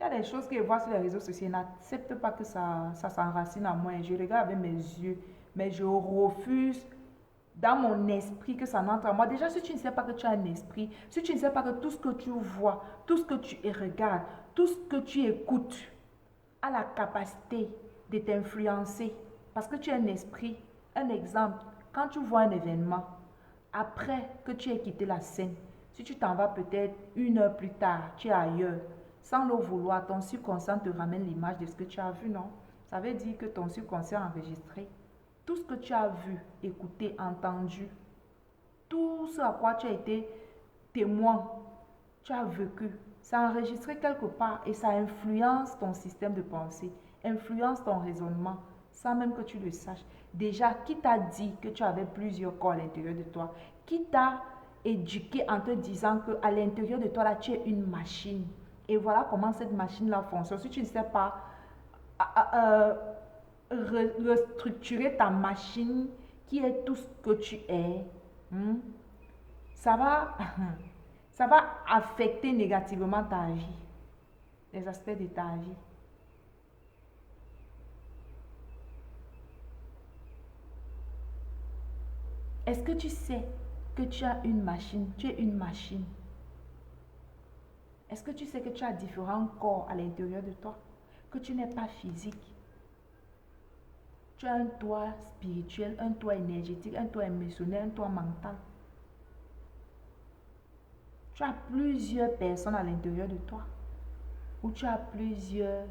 y a des choses que je vois sur les réseaux sociaux. Je n'accepte pas que ça s'enracine en moi. Je regarde avec mes yeux, mais je refuse dans mon esprit que ça n'entre en moi. Déjà, si tu ne sais pas que tu as un esprit, si tu ne sais pas que tout ce que tu vois, tout ce que tu regardes, tout ce que tu écoutes a la capacité de t'influencer, parce que tu as un esprit. Un exemple, quand tu vois un événement, après que tu aies quitté la scène, si tu t'en vas peut-être 1 heure plus tard, tu es ailleurs, sans le vouloir, ton subconscient te ramène l'image de ce que tu as vu, non? Ça veut dire que ton subconscient a enregistré tout ce que tu as vu, écouté, entendu, tout ce à quoi tu as été témoin, tu as vécu, ça a enregistré quelque part et ça influence ton système de pensée, influence ton raisonnement, sans même que tu le saches. Déjà, qui t'a dit que tu avais plusieurs corps à l'intérieur de toi? Qui t'a éduqué en te disant qu'à l'intérieur de toi, là, tu es une machine? Et voilà comment cette machine-là fonctionne. Si tu ne sais pas restructurer ta machine qui est tout ce que tu es, ça va, ça va affecter négativement ta vie, les aspects de ta vie. Est-ce que tu sais que tu as une machine, tu es une machine? Est-ce que tu sais que tu as différents corps à l'intérieur de toi, que tu n'es pas physique? Tu as un toit spirituel, un toit énergétique, un toit émotionnel, un toit mental. Tu as plusieurs personnes à l'intérieur de toi. Ou tu as plusieurs...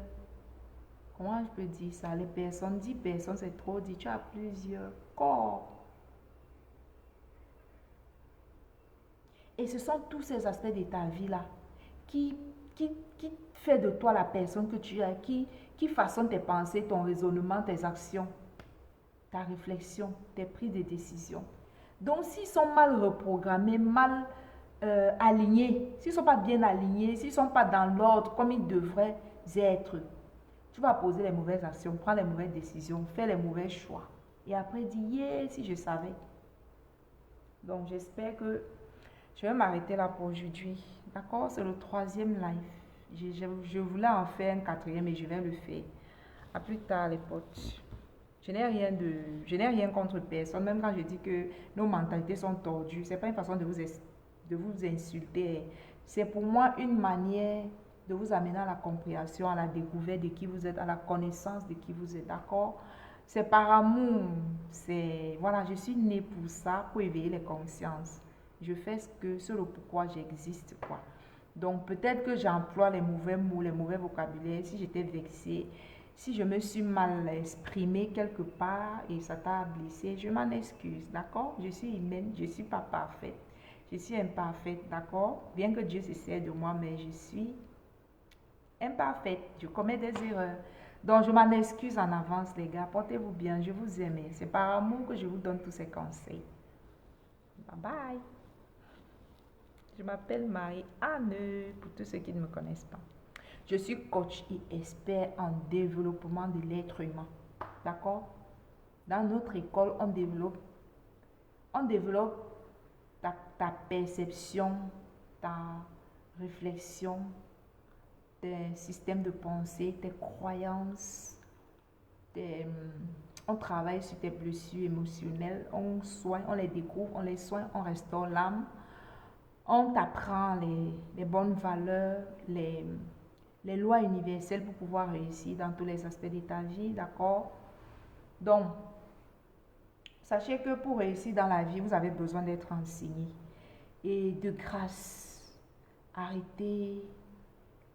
Comment je peux dire ça? Les personnes, 10 personnes, c'est trop dit. Tu as plusieurs corps. Et ce sont tous ces aspects de ta vie-là qui fait de toi la personne que tu es, qui façonne tes pensées, ton raisonnement, tes actions, ta réflexion, tes prises de décision. Donc, s'ils sont mal reprogrammés, mal alignés, s'ils ne sont pas bien alignés, s'ils ne sont pas dans l'ordre comme ils devraient être, tu vas poser les mauvaises actions, prendre les mauvaises décisions, faire les mauvais choix. Et après, dire, yeah, si je savais. Donc, j'espère que je vais m'arrêter là pour aujourd'hui. D'accord? C'est le 3e live. Je voulais en faire un 4e et je vais le faire. À plus tard, les potes. Je n'ai rien contre personne. Même quand je dis que nos mentalités sont tordues, c'est pas une façon de vous insulter. C'est pour moi une manière de vous amener à la compréhension, à la découverte de qui vous êtes, à la connaissance de qui vous êtes. D'accord? C'est par amour. Voilà, je suis née pour ça, pour éveiller les consciences. Je fais ce le pourquoi j'existe, quoi. Donc, peut-être que j'emploie les mauvais mots, les mauvais vocabulaires. Si j'étais vexée, si je me suis mal exprimée quelque part et ça t'a blessé, je m'en excuse, d'accord? Je suis humaine, je ne suis pas parfaite. Je suis imparfaite, d'accord? Bien que Dieu se sert de moi, mais je suis imparfaite. Je commets des erreurs. Donc, je m'en excuse en avance, les gars. Portez-vous bien, je vous aime. C'est par amour que je vous donne tous ces conseils. Bye bye. Je m'appelle Marie-Anne, pour tous ceux qui ne me connaissent pas. Je suis coach et expert en développement de l'être humain. D'accord? Dans notre école, on développe ta perception, ta réflexion, tes systèmes de pensée, tes croyances. On travaille sur tes blessures émotionnelles, on soigne, on les découvre, on les soigne, on restaure l'âme. On t'apprend les bonnes valeurs, les lois universelles pour pouvoir réussir dans tous les aspects de ta vie, d'accord? Donc, sachez que pour réussir dans la vie, vous avez besoin d'être enseigné. Et de grâce, arrêtez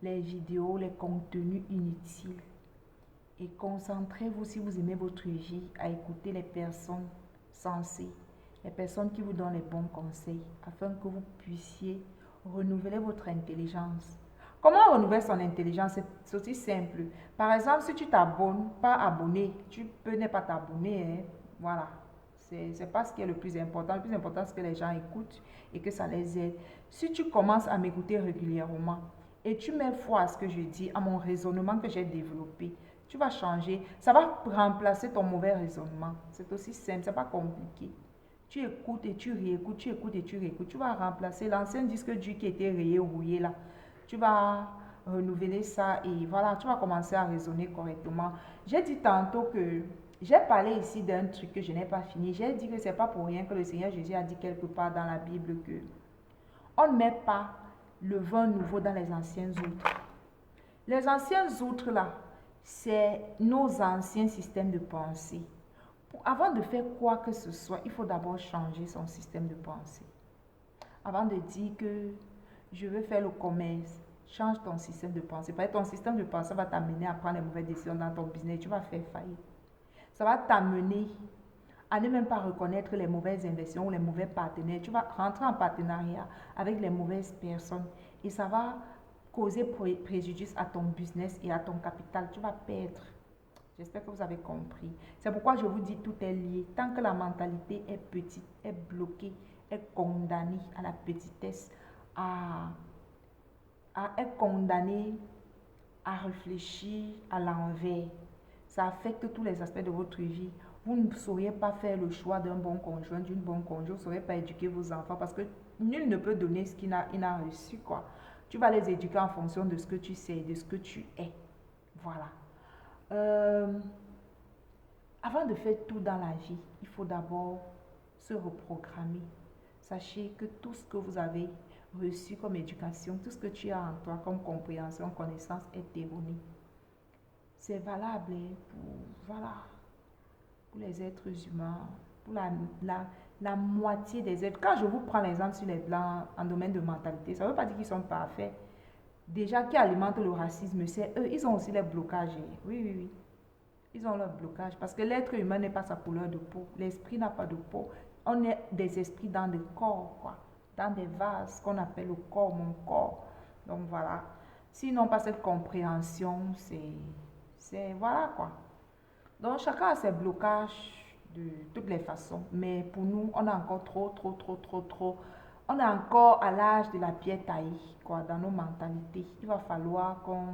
les vidéos, les contenus inutiles et concentrez-vous, si vous aimez votre vie, à écouter les personnes sensées, les personnes qui vous donnent les bons conseils afin que vous puissiez renouveler votre intelligence. Comment renouveler son intelligence? C'est aussi simple. Par exemple, si tu t'abonnes, pas abonné, tu peux ne pas t'abonner, hein. Voilà. C'est pas ce qui est le plus important. Le plus important, c'est que les gens écoutent et que ça les aide. Si tu commences à m'écouter régulièrement et tu mets foi à ce que je dis, à mon raisonnement que j'ai développé, tu vas changer. Ça va remplacer ton mauvais raisonnement. C'est aussi simple, c'est pas compliqué. Tu écoutes et tu réécoutes, tu écoutes et tu réécoutes. Tu vas remplacer l'ancien disque dur qui était rayé, rouillé là. Tu vas renouveler ça et voilà, tu vas commencer à raisonner correctement. J'ai dit tantôt que j'ai parlé ici d'un truc que je n'ai pas fini. J'ai dit que c'est pas pour rien que le Seigneur Jésus a dit quelque part dans la Bible que on ne met pas le vin nouveau dans les anciens outres. Les anciens outres là, c'est nos anciens systèmes de pensée. Avant de faire quoi que ce soit, il faut d'abord changer son système de pensée. Avant de dire que je veux faire le commerce, change ton système de pensée. Parce que ton système de pensée va t'amener à prendre les mauvaises décisions dans ton business. Tu vas faire faillite. Ça va t'amener à ne même pas reconnaître les mauvaises investissements ou les mauvais partenaires. Tu vas rentrer en partenariat avec les mauvaises personnes et ça va causer préjudice à ton business et à ton capital. Tu vas perdre. J'espère que vous avez compris. C'est pourquoi je vous dis tout est lié. Tant que la mentalité est petite, est bloquée, est condamnée à la petitesse, est condamnée à réfléchir à l'envers. Ça affecte tous les aspects de votre vie. Vous ne sauriez pas faire le choix d'un bon conjoint, d'une bonne conjointe. Vous ne sauriez pas éduquer vos enfants parce que nul ne peut donner ce qu'il n'a reçu, quoi. Tu vas les éduquer en fonction de ce que tu sais, de ce que tu es. Voilà. Avant de faire tout dans la vie, il faut d'abord se reprogrammer. Sachez que tout ce que vous avez reçu comme éducation, tout ce que tu as en toi comme compréhension, connaissance est erroné. C'est valable pour les êtres humains, pour la moitié des êtres. Quand je vous prends l'exemple sur les Blancs en domaine de mentalité, ça ne veut pas dire qu'ils sont parfaits. Déjà, qui alimentent le racisme, c'est eux. Ils ont aussi les blocages. Oui. Ils ont leur blocage. Parce que l'être humain n'est pas sa couleur de peau. L'esprit n'a pas de peau. On est des esprits dans des corps, quoi. Dans des vases qu'on appelle le corps, mon corps. Donc voilà. S'ils n'ont pas cette compréhension, voilà quoi. Donc chacun a ses blocages de toutes les façons. Mais pour nous, on a encore trop. On est encore à l'âge de la pierre taillée, quoi, dans nos mentalités. Il va falloir qu'on...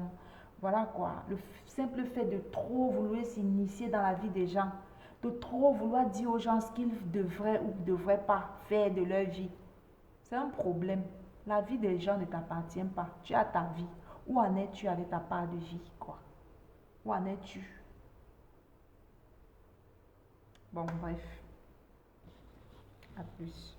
Voilà quoi. Le simple fait de trop vouloir s'initier dans la vie des gens, de trop vouloir dire aux gens ce qu'ils devraient ou ne devraient pas faire de leur vie, c'est un problème. La vie des gens ne t'appartient pas. Tu as ta vie. Où en es-tu avec ta part de vie, quoi? Où en es-tu? Bon, bref. À plus.